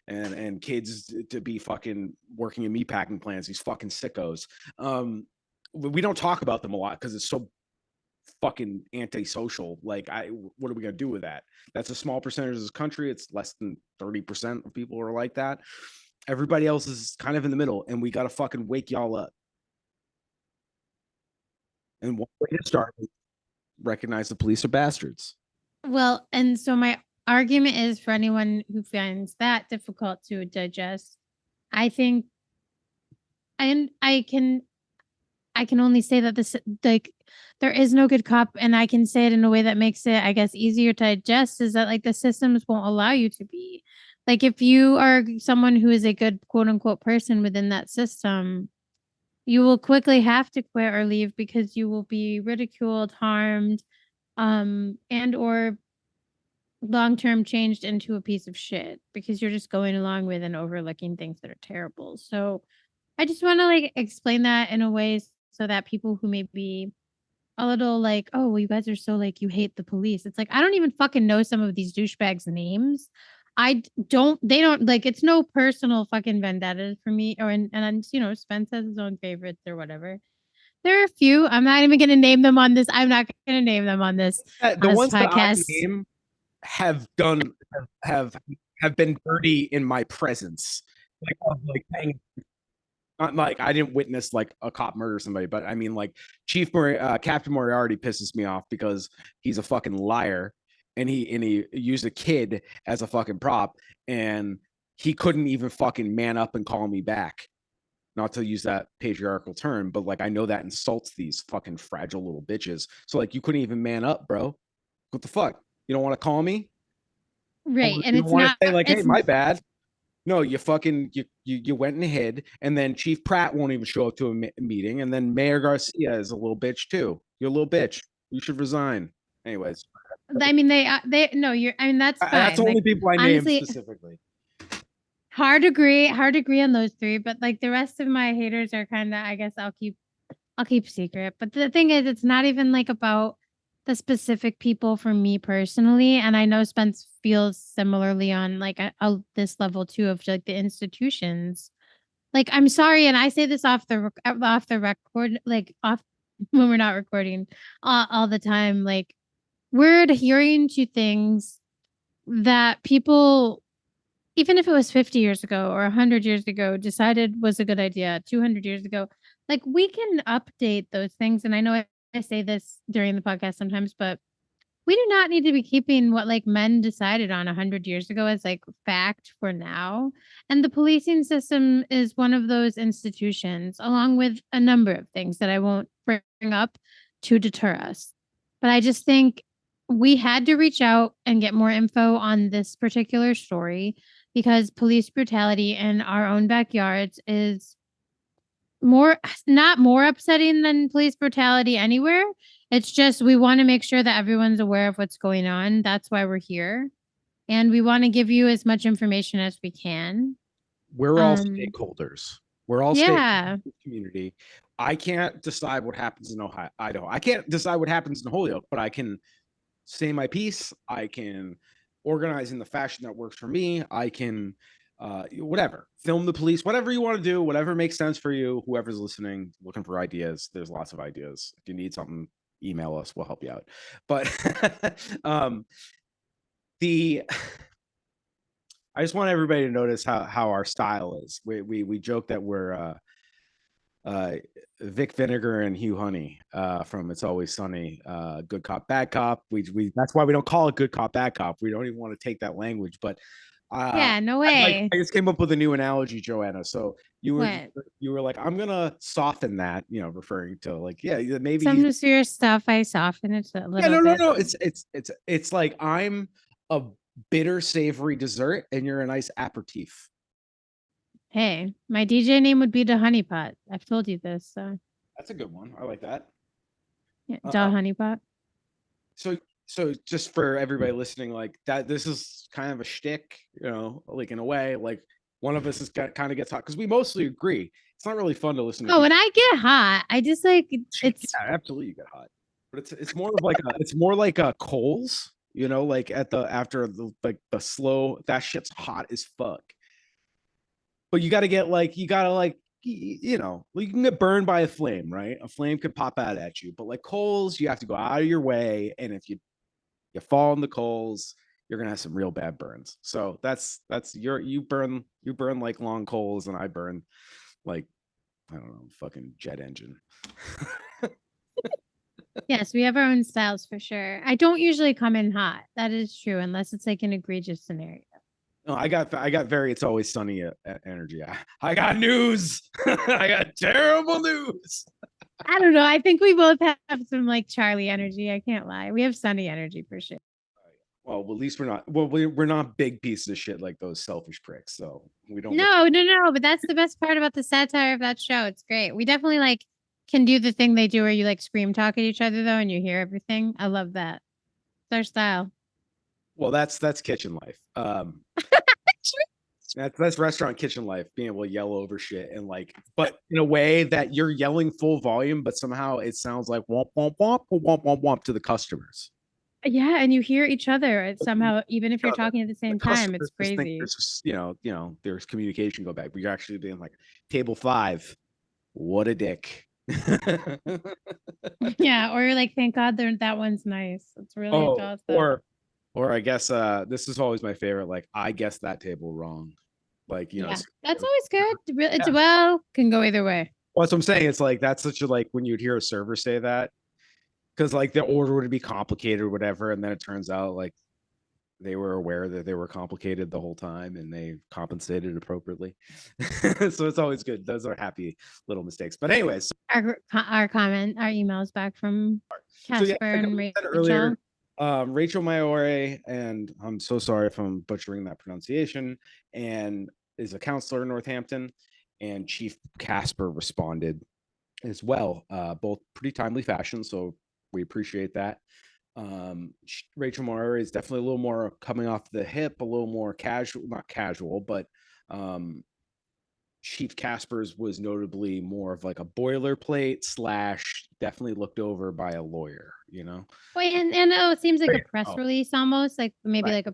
and kids to be fucking working in meatpacking plants. These fucking sickos. We don't talk about them a lot because it's so fucking antisocial. Like, what are we gonna do with that? That's a small percentage of this country. It's less than 30% of people are like that. Everybody else is kind of in the middle, and we gotta fucking wake y'all up. And one way to start is recognize the police are bastards. Well, and so my argument is for anyone who finds that difficult to digest, I think, and I can only say that this, like, there is no good cop, and I can say it in a way that makes it, I guess, easier to digest, is that like the systems won't allow you to be. Like, if you are someone who is a good quote unquote person within that system, you will quickly have to quit or leave because you will be ridiculed, harmed, and or long-term changed into a piece of shit because you're just going along with and overlooking things that are terrible. So I just want to like explain that in a way so that people who may be a little like, oh, well, you guys are so like, you hate the police. It's like, I don't even fucking know some of these douchebags' names. They don't like, it's no personal fucking vendetta for me. Or, and you know, Spence has his own favorites or whatever. There are a few. I'm not even going to name them on this. I'm not going to name them on this The ones podcast. that I name have been dirty in my presence. Like not like I didn't witness like a cop murder somebody, but I mean like Captain Moriarty pisses me off because he's a fucking liar, and he used a kid as a fucking prop, and he couldn't even fucking man up and call me back. Not to use that patriarchal term, but like I know that insults these fucking fragile little bitches. So like you couldn't even man up, bro. What the fuck? You don't want to call me? Right. And you it's not say like, hey, my bad. No, you fucking you went and hid, and then Chief Pratt won't even show up to a meeting, and then Mayor Garcia is a little bitch too. You're a little bitch. You should resign. Anyways, I mean they no, you're. I mean that's fine. That's only like, people I name specifically. Hard to agree on those three, but like the rest of my haters are kind of, I guess I'll keep secret. But the thing is, it's not even like about the specific people for me personally, and I know Spence feels similarly on like this level too of like the institutions. Like, I'm sorry, and I say this off the record, like off when we're not recording all the time. Like, we're adhering to things that people, even if it was 50 years ago or 100 years ago, decided was a good idea 200 years ago. Like, we can update those things. And I know I say this during the podcast sometimes, but we do not need to be keeping what like men decided on 100 years ago as like fact for now. And the policing system is one of those institutions, along with a number of things that I won't bring up to deter us. But I just think we had to reach out and get more info on this particular story because police brutality in our own backyards is not more upsetting than police brutality anywhere. It's just we want to make sure that everyone's aware of what's going on. That's why we're here. And we want to give you as much information as we can. We're all stakeholders. We're all stakeholders in the community. I can't decide what happens in Idaho. I can't decide what happens in Holyoke, but I can say my piece. I can organize in the fashion that works for me. I can whatever, film the police, whatever you want to do, whatever makes sense for you. Whoever's listening, looking for ideas, there's lots of ideas. If you need something, email us, we'll help you out. But I just want everybody to notice how our style is. We joke that we're Vic Vinegar and Hugh Honey from It's Always Sunny, Good Cop, Bad Cop. We that's why we don't call it Good Cop, Bad Cop. We don't even want to take that language, but yeah, no way. I just came up with a new analogy, Joanna. So you were like, I'm gonna soften that, referring to like, yeah, maybe some serious stuff. I soften it a little bit. No. It's like I'm a bitter savory dessert, and you're a nice aperitif. Hey, my DJ name would be the Honeypot. I've told you this. So that's a good one. I like that. Yeah, the Honeypot. So just for everybody listening, like that, this is kind of a shtick, like in a way, like one of us is kind of gets hot because we mostly agree. It's not really fun to listen to. Oh, when I get hot, I just like it's absolutely you get hot, but it's more of like it's more like a Coles, like after the slow, that shit's hot as fuck. But you got to get you can get burned by a flame, right? A flame could pop out at you, but like coals, you have to go out of your way, and if you fall in the coals, you're gonna have some real bad burns. So that's you burn like long coals, and I burn like, I don't know, fucking jet engine. Yes, we have our own styles for sure. I don't usually come in hot. That is true, unless it's like an egregious scenario. No, I got very It's Always Sunny energy. I got news. I got terrible news. I don't know. I think we both have some like Charlie energy. I can't lie. We have Sunny energy for sure. Well, at least we're not. Well, we're not big pieces of shit like those selfish pricks. So we don't. No. But that's the best part about the satire of that show. It's great. We definitely like can do the thing they do where you like scream talk at each other though, and you hear everything. I love that. It's our style. Well, that's kitchen life. That's restaurant kitchen life, being able to yell over shit and but in a way that you're yelling full volume, but somehow it sounds like womp womp womp womp womp womp to the customers. Yeah, and you hear each other somehow, even if you're talking at the same time. It's crazy. There's communication go back, but you're actually being like, table 5, what a dick. Yeah, or you're like, thank God that one's nice. It's really awesome. Or I guess this is always my favorite. Like, I guess that table wrong. Like, that's always good. It's well, can go either way. Well, that's what I'm saying. It's like that's such a when you'd hear a server say that, because the order would be complicated or whatever, and then it turns out they were aware that they were complicated the whole time and they compensated appropriately. So it's always good. Those are happy little mistakes. But anyways, our emails back from Casper and Rachel. Earlier, Rachel Maiore, and I'm so sorry if I'm butchering that pronunciation, and is a counselor in Northampton, and Chief Casper responded as well, both pretty timely fashion. So we appreciate that. Rachel Maiore is definitely a little more coming off the hip, a little more not casual, but Chief Casper's was notably more of like a boilerplate / definitely looked over by a lawyer, Wait, and it seems like a press release almost, like maybe like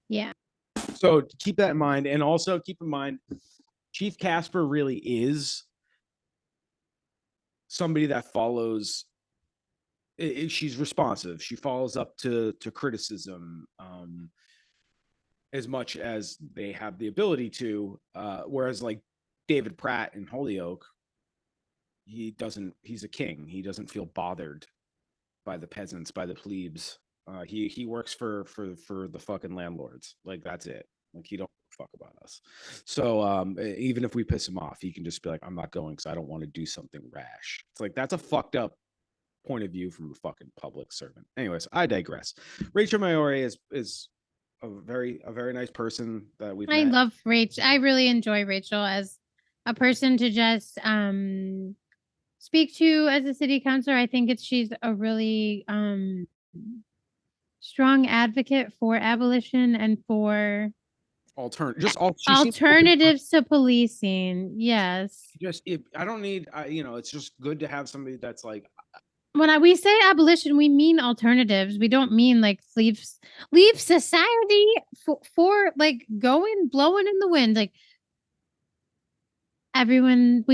Yeah. So keep that in mind. And also keep in mind, Chief Casper really is somebody that follows. She's responsive. She follows up to criticism as much as they have the ability to. Whereas like David Pratt in Holyoke, he doesn't. He's a king. He doesn't feel bothered by the peasants, by the plebes. He works for the fucking landlords. Like that's it. Like he don't fuck about us. So even if we piss him off, he can just be like, I'm not going because I don't want to do something rash. It's like that's a fucked up point of view from a fucking public servant. Anyways, I digress. Rachel Mayori is a very nice person that we've I met. love Rachel. I really enjoy Rachel as a person to just speak to as a city councilor. I think she's a really strong advocate for abolition and for alternatives to policing. Yes. I don't need it's just good to have somebody that's like When we say abolition, we mean alternatives. We don't mean like leave society for like blowing in the wind. Like everyone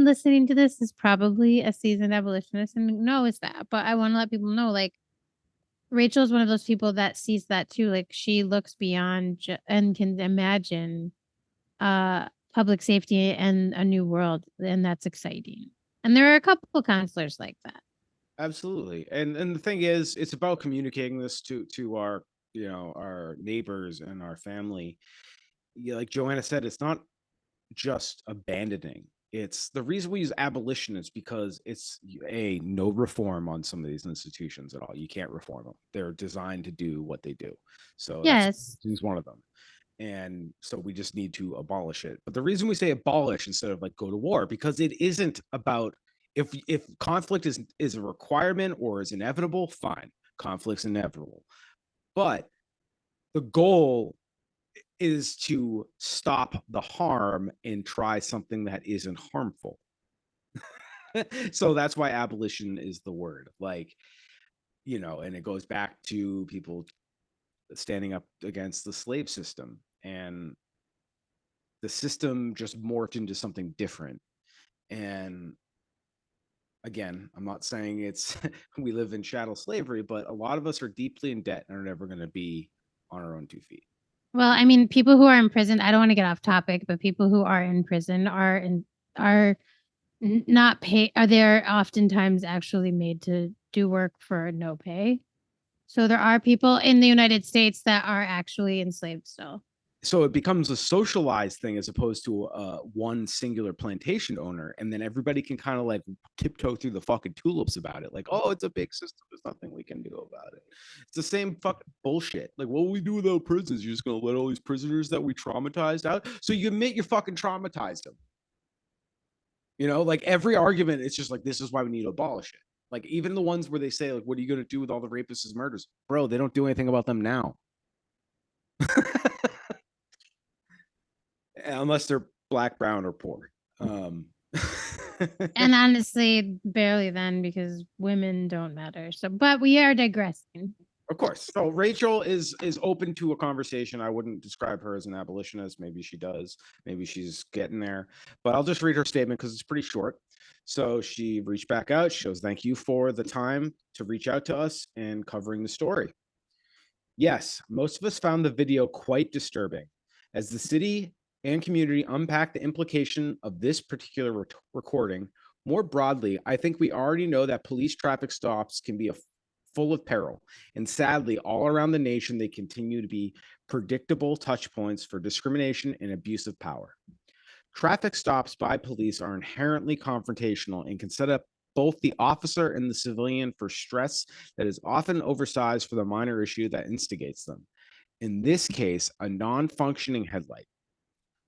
listening to this is probably a seasoned abolitionist and knows that. But I want to let people know, like, Rachel's one of those people that sees that too. Like she looks beyond and can imagine public safety and a new world, and that's exciting. And there are a couple of counselors like that. absolutely. And the thing is, it's about communicating this to our our neighbors and our family. Yeah, like Joanna said, it's not just abandoning. It's the reason we use abolition is because it's no reform on some of these institutions at all. You can't reform them. They're designed to do what they do. So Yes. that's one of them. And so we just need to abolish it. But the reason we say abolish instead of like go to war, because it isn't about if conflict is a requirement or is inevitable, fine. Conflict's inevitable. But the goal is to stop the harm and try something that isn't harmful. So that's why abolition is the word. Like, and it goes back to people standing up against the slave system, and the system just morphed into something different. And again, I'm not saying it's we live in chattel slavery, but a lot of us are deeply in debt and are never going to be on our own 2 feet. Well, I mean, people who are in prison, I don't want to get off topic, but people who are in prison are not paid, are they're oftentimes actually made to do work for no pay. So there are people in the United States that are actually enslaved still. So it becomes a socialized thing as opposed to one singular plantation owner, and then everybody can kind of like tiptoe through the fucking tulips about it, like, oh, it's a big system, there's nothing we can do about it. It's the same fucking bullshit. Like, what will we do without prisons? You're just gonna let all these prisoners that we traumatized out? So you admit you fucking traumatized them. Like every argument, it's just like, this is why we need to abolish it. Like even the ones where they say, like, what are you gonna do with all the rapists and murders? Bro, they don't do anything about them now. Unless they're black, brown, or poor. And honestly, barely then, because women don't matter. So, but we are digressing. Of course. So Rachel is open to a conversation. I wouldn't describe her as an abolitionist. Maybe she does. Maybe she's getting there. But I'll just read her statement because it's pretty short. So she reached back out. She goes, thank you for the time to reach out to us and covering the story. Yes, most of us found the video quite disturbing. As the city and community unpack the implication of this particular recording, more broadly, I think we already know that police traffic stops can be full of peril. And sadly, all around the nation, they continue to be predictable touch points for discrimination and abuse of power. Traffic stops by police are inherently confrontational and can set up both the officer and the civilian for stress that is often oversized for the minor issue that instigates them. In this case, a non-functioning headlight.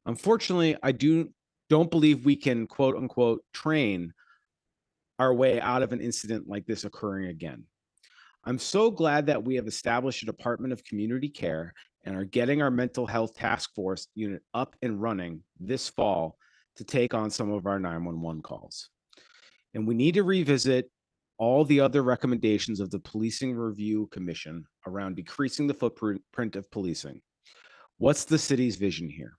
Unfortunately, I don't believe we can, quote unquote, train our way out of an incident like this occurring again. I'm so glad that we have established a Department of Community Care and are getting our mental health task force unit up and running this fall to take on some of our 911 calls. And we need to revisit all the other recommendations of the Policing Review Commission around decreasing the footprint of policing. What's the city's vision here?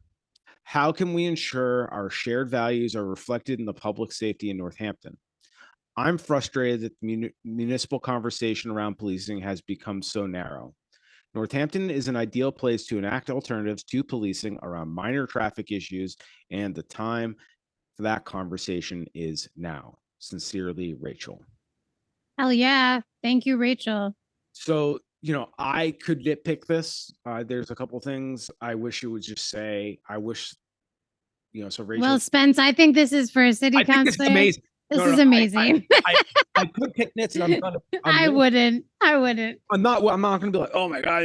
How can we ensure our shared values are reflected in the public safety in Northampton? I'm frustrated that the municipal conversation around policing has become so narrow. Northampton is an ideal place to enact alternatives to policing around minor traffic issues, and the time for that conversation is now. Sincerely, Rachel. Hell yeah. Thank you, Rachel. So, I could nitpick this. There's a couple things I wish you would just say. I wish, so Rachel. Well, Spence, I think this is for a city councilor. This is amazing. This is amazing. I could pick nits, and I wouldn't. I'm not going to be like, oh my god,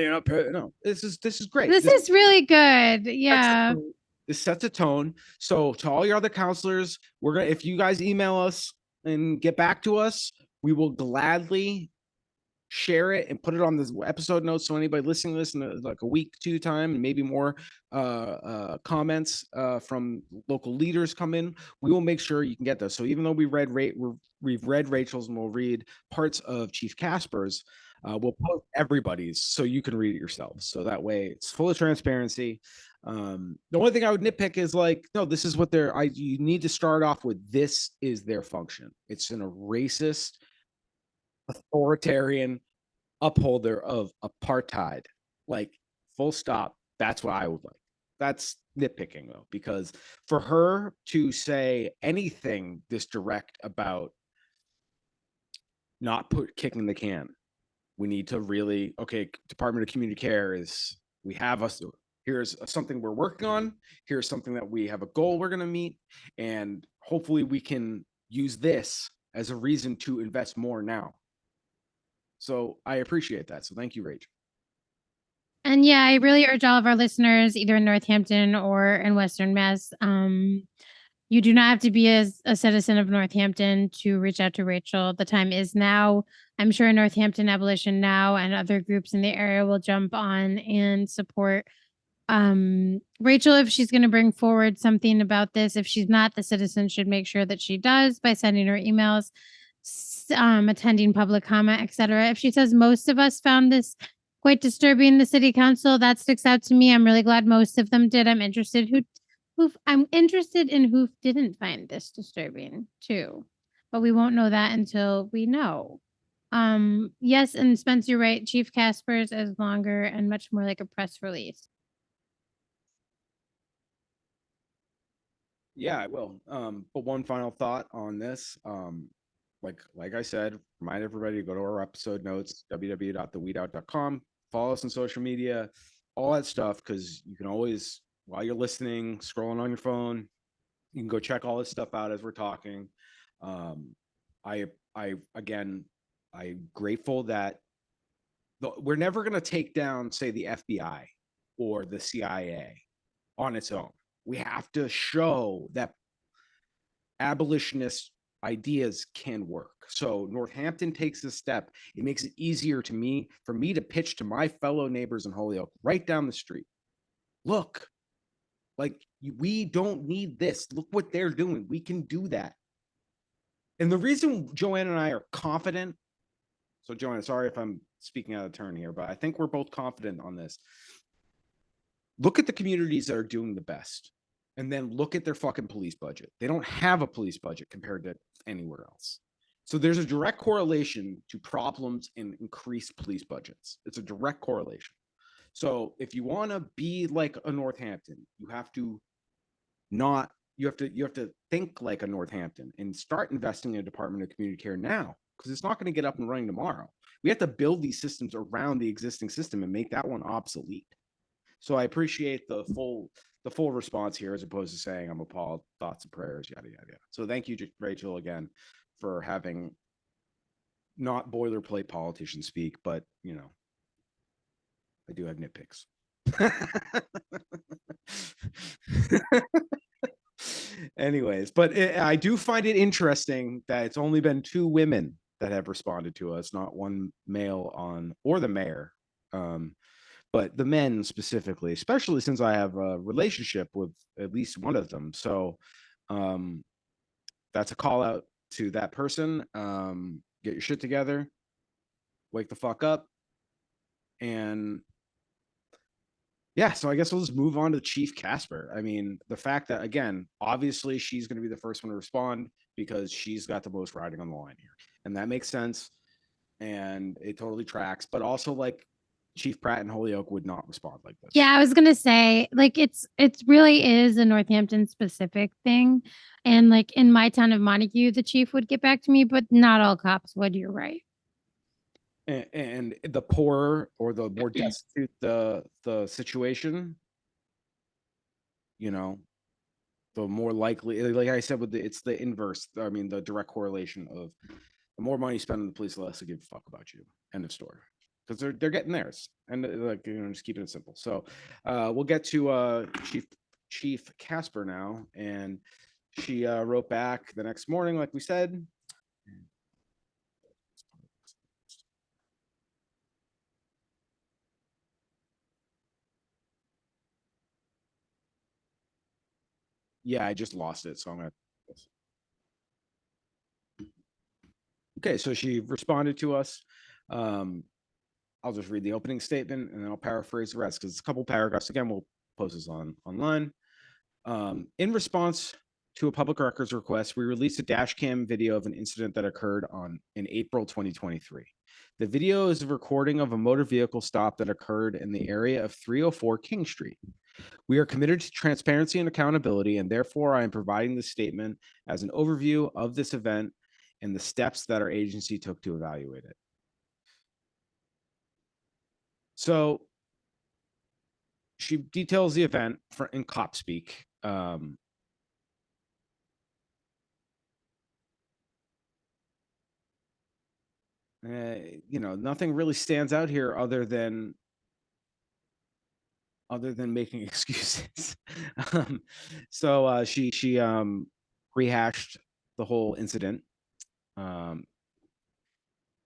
no. This is great. This is really good. Yeah. This sets a tone. So to all your other counselors, if you guys email us and get back to us, we will gladly share it and put it on this episode notes. So anybody listening to this in like a week, 2 time, and maybe more comments from local leaders come in, we will make sure you can get those. So even though we've read Rachel's and we'll read parts of Chief Casper's, we'll post everybody's so you can read it yourself. So that way it's full of transparency. The only thing I would nitpick is like, no, this is what you need to start off with. This is their function. It's in a racist, authoritarian upholder of apartheid, like full stop. That's what I would like. That's nitpicking though, because for her to say anything this direct about not kicking the can, we need to really, Department of Community Care we have us. Here's something we're working on. Here's something that we have a goal we're going to meet. And hopefully we can use this as a reason to invest more now. So I appreciate that. So thank you, Rachel. And yeah, I really urge all of our listeners, either in Northampton or in Western Mass, you do not have to be a citizen of Northampton to reach out to Rachel. The time is now. I'm sure Northampton Abolition Now and other groups in the area will jump on and support Rachel if she's going to bring forward something about this. If she's not, the citizen should make sure that she does by sending her emails, attending public comment, etc. If she says most of us found this quite disturbing, the city council, that sticks out to me. I'm really glad most of them did. I'm interested in who didn't find this disturbing too, but we won't know that until we know. Yes, and Spence, you're right. Chief Casper's is longer and much more like a press release. Yeah, I will. But one final thought on this. Like I said, remind everybody to go to our episode notes, www.theweedout.com. Follow us on social media, all that stuff, because you can always, while you're listening, scrolling on your phone, you can go check all this stuff out as we're talking. I'm grateful that we're never going to take down, say, the FBI or the CIA on its own. We have to show that abolitionist ideas can work. So Northampton takes this step. It makes it easier for me to pitch to my fellow neighbors in Holyoke right down the street. Look, we don't need this. Look what they're doing. We can do that. And the reason Joanne and I are confident, so Joanne, sorry if I'm speaking out of turn here, but I think we're both confident on this. Look at the communities that are doing the best, and then look at their fucking police budget. They don't have a police budget compared to anywhere else. So there's a direct correlation to problems in increased police budgets. It's a direct correlation. So if you want to be like a Northampton, you have to think like a Northampton and start investing in a Department of Community Care now, because it's not going to get up and running tomorrow. We have to build these systems around the existing system and make that one obsolete. So I appreciate the full response here, as opposed to saying I'm appalled, thoughts and prayers, yada, yada, yada. So thank you, Rachel, again, for having not boilerplate politician speak, but, I do have nitpicks. Anyways, but I do find it interesting that it's only been 2 women that have responded to us, not one male or the mayor. But the men specifically, especially since I have a relationship with at least one of them. So that's a call out to that person. get your shit together, wake the fuck up, and yeah, so I guess we'll just move on to Chief Casper. I mean, the fact that, again, obviously she's going to be the first one to respond because she's got the most riding on the line here. And that makes sense. And it totally tracks. But also, like, Chief Pratt and Holyoke would not respond like this. Yeah, I was gonna say, like, it really is a Northampton specific thing. And like in my town of Montague, the chief would get back to me, but not all cops would, you're right. And the poorer or the more destitute the situation, you know, the more likely, like I said, it's the inverse. I mean, the direct correlation of the more money you spend on the police, the less they give a fuck about you. End of story. Because they're getting theirs, and like, you know, just keeping it simple. So we'll get to Chief Casper now, and she wrote back the next morning, like we said. Yeah, I just lost it, so I'm gonna. Okay, so she responded to us. I'll just read the opening statement and then I'll paraphrase the rest because it's a couple paragraphs. Again, we'll post this online. In response to a public records request, we released a dash cam video of an incident that occurred in April 2023. The video is a recording of a motor vehicle stop that occurred in the area of 304 King Street. We are committed to transparency and accountability, and therefore I am providing this statement as an overview of this event and the steps that our agency took to evaluate it. So she details the event in cop speak. You know, nothing really stands out here other than making excuses. So she rehashed the whole incident.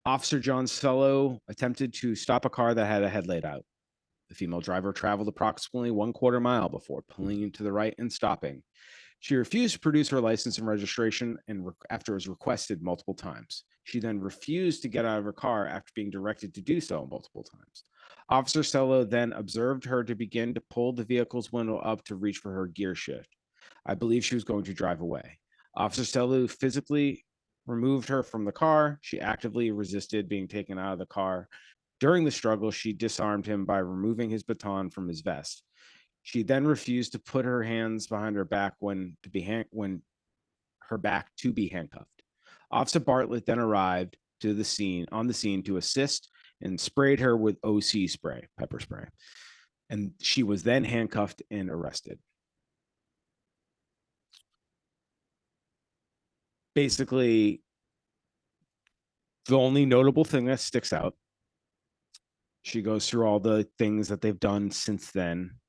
Officer John Sello attempted to stop a car that had a headlight out. The female driver traveled approximately 1/4 mile before pulling to the right and stopping. She refused to produce her license and registration and after it was requested multiple times. She then refused to get out of her car after being directed to do so multiple times. Officer Sello then observed her to begin to pull the vehicle's window up to reach for her gear shift. I believe she was going to drive away. Officer Sello physically removed her from the car. She actively resisted being taken out of the car. During the struggle, she disarmed him by removing his baton from his vest. She then refused to put her hands behind her back when her back to be handcuffed. Officer Bartlett then arrived to the scene to assist and sprayed her with OC spray, pepper spray. And she was then handcuffed and arrested. Basically, the only notable thing that sticks out, she goes through all the things that they've done since then.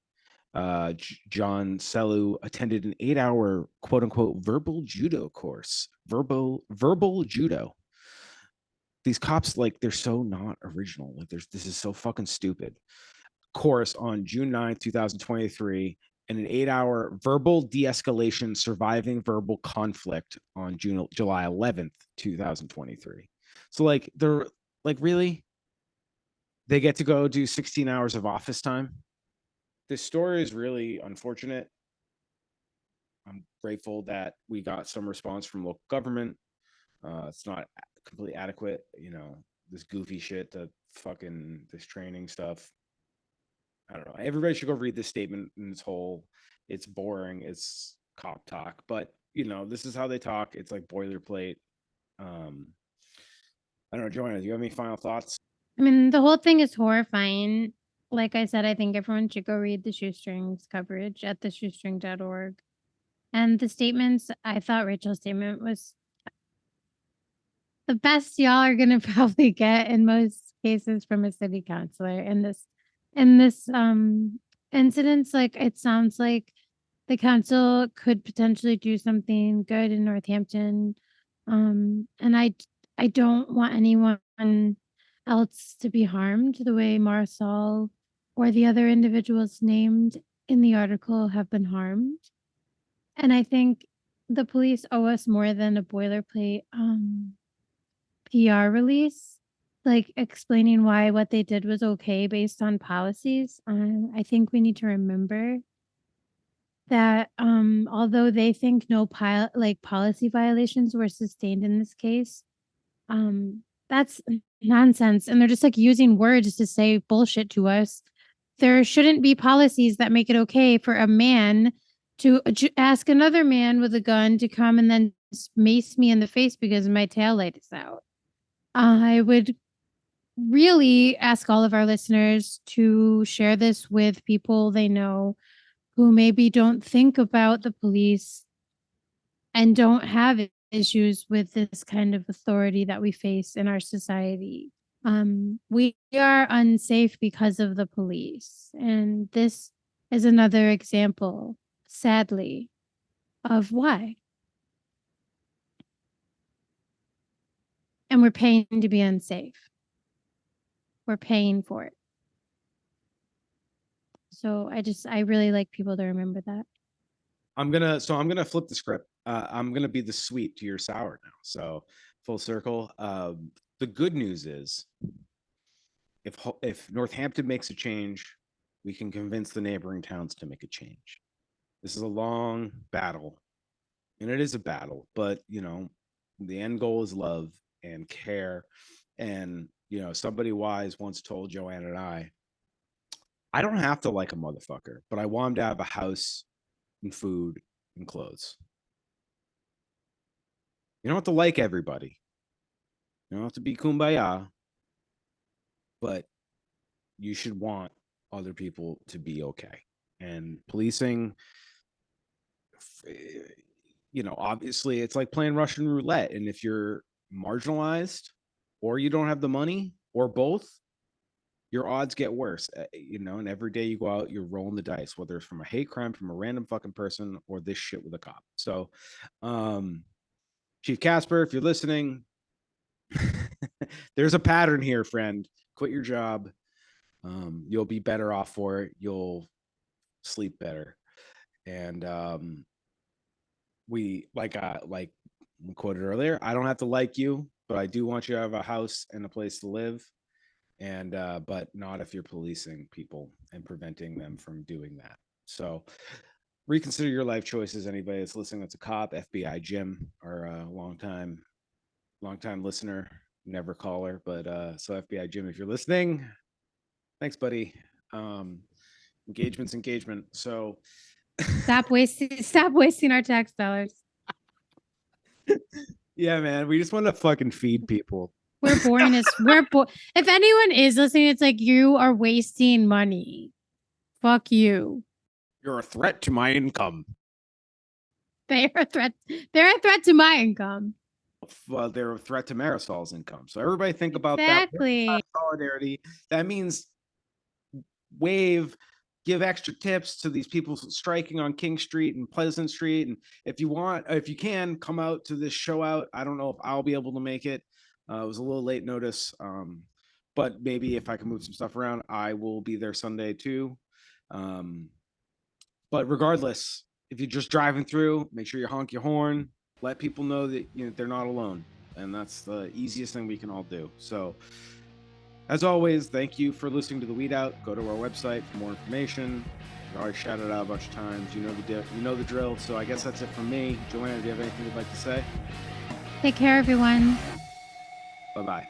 John Sello attended an 8-hour quote unquote verbal judo course. Verbal judo. These cops, like, they're so not original. Like, this is so fucking stupid. Course on June 9th, 2023, and an 8-hour verbal de-escalation surviving verbal conflict on July 11th, 2023. So, like, they're like, really? They get to go do 16 hours of office time. This story is really unfortunate. I'm grateful that we got some response from local government. It's not completely adequate, you know, this goofy shit, this training stuff. I don't know. Everybody should go read this statement in its whole. It's boring. It's cop talk, but you know, this is how they talk. It's like boilerplate. I don't know, Joanna, do you have any final thoughts? I mean, the whole thing is horrifying. Like I said, I think everyone should go read the shoestrings coverage at the shoestring.org. And the statements, I thought Rachel's statement was the best y'all are gonna probably get in most cases from a city councilor in this incidents. Like, it sounds like the council could potentially do something good in Northampton. And I don't want anyone else to be harmed the way Marisol or the other individuals named in the article have been harmed. And I think the police owe us more than a boilerplate PR release, like explaining why what they did was okay based on policies. I think we need to remember that although they think no policy violations were sustained in this case, that's nonsense. And they're just like using words to say bullshit to us. There shouldn't be policies that make it okay for a man to ask another man with a gun to come and then mace me in the face because my tail light is out. I would really ask all of our listeners to share this with people they know who maybe don't think about the police and don't have issues with this kind of authority that we face in our society. We are unsafe because of the police. And this is another example, sadly, of why. And we're paying to be unsafe. We're paying for it. So I really like people to remember that. I'm gonna flip the script. I'm gonna be the sweet to your sour now. So full circle. The good news is, if Northampton makes a change, we can convince the neighboring towns to make a change. This is a long battle, and it is a battle. But the end goal is love and care. And somebody wise once told Joanne and I don't have to like a motherfucker, but I want him to have a house and food and clothes. You don't have to like everybody. You don't have to be kumbaya, but you should want other people to be okay. And policing, obviously it's like playing Russian roulette. And if you're marginalized or you don't have the money or both, your odds get worse, and every day you go out, you're rolling the dice, whether it's from a hate crime, from a random fucking person, or this shit with a cop. So, Chief Casper, if you're listening, there's a pattern here, friend. Quit your job. You'll be better off for it. You'll sleep better. And we quoted earlier, I don't have to like you, but I do want you to have a house and a place to live. And but not if you're policing people and preventing them from doing that. So reconsider your life choices. Anybody that's listening that's a cop, FBI Jim, or a long time listener, never caller, but so FBI Jim, if you're listening, thanks, buddy. Engagement's engagement. So stop wasting our tax dollars. Yeah, man, we just want to fucking feed people. We're boring as if anyone is listening, it's like you are wasting money. Fuck you. You're a threat to my income. They're a threat to my income. Well, they're a threat to Marisol's income. So everybody think about exactly. That. Solidarity. That means give extra tips to these people striking on King Street and Pleasant Street. And if you can, come out to this show out. I don't know if I'll be able to make it. It was a little late notice, but maybe if I can move some stuff around, I will be there Sunday too. But regardless, if you're just driving through, make sure you honk your horn, let people know that they're not alone, and that's the easiest thing we can all do. So, as always, thank you for listening to the Weed Out. Go to our website for more information. I already shouted out a bunch of times. You know the drill. So I guess that's it from me. Joanna, do you have anything you'd like to say? Take care, everyone. Bye-bye.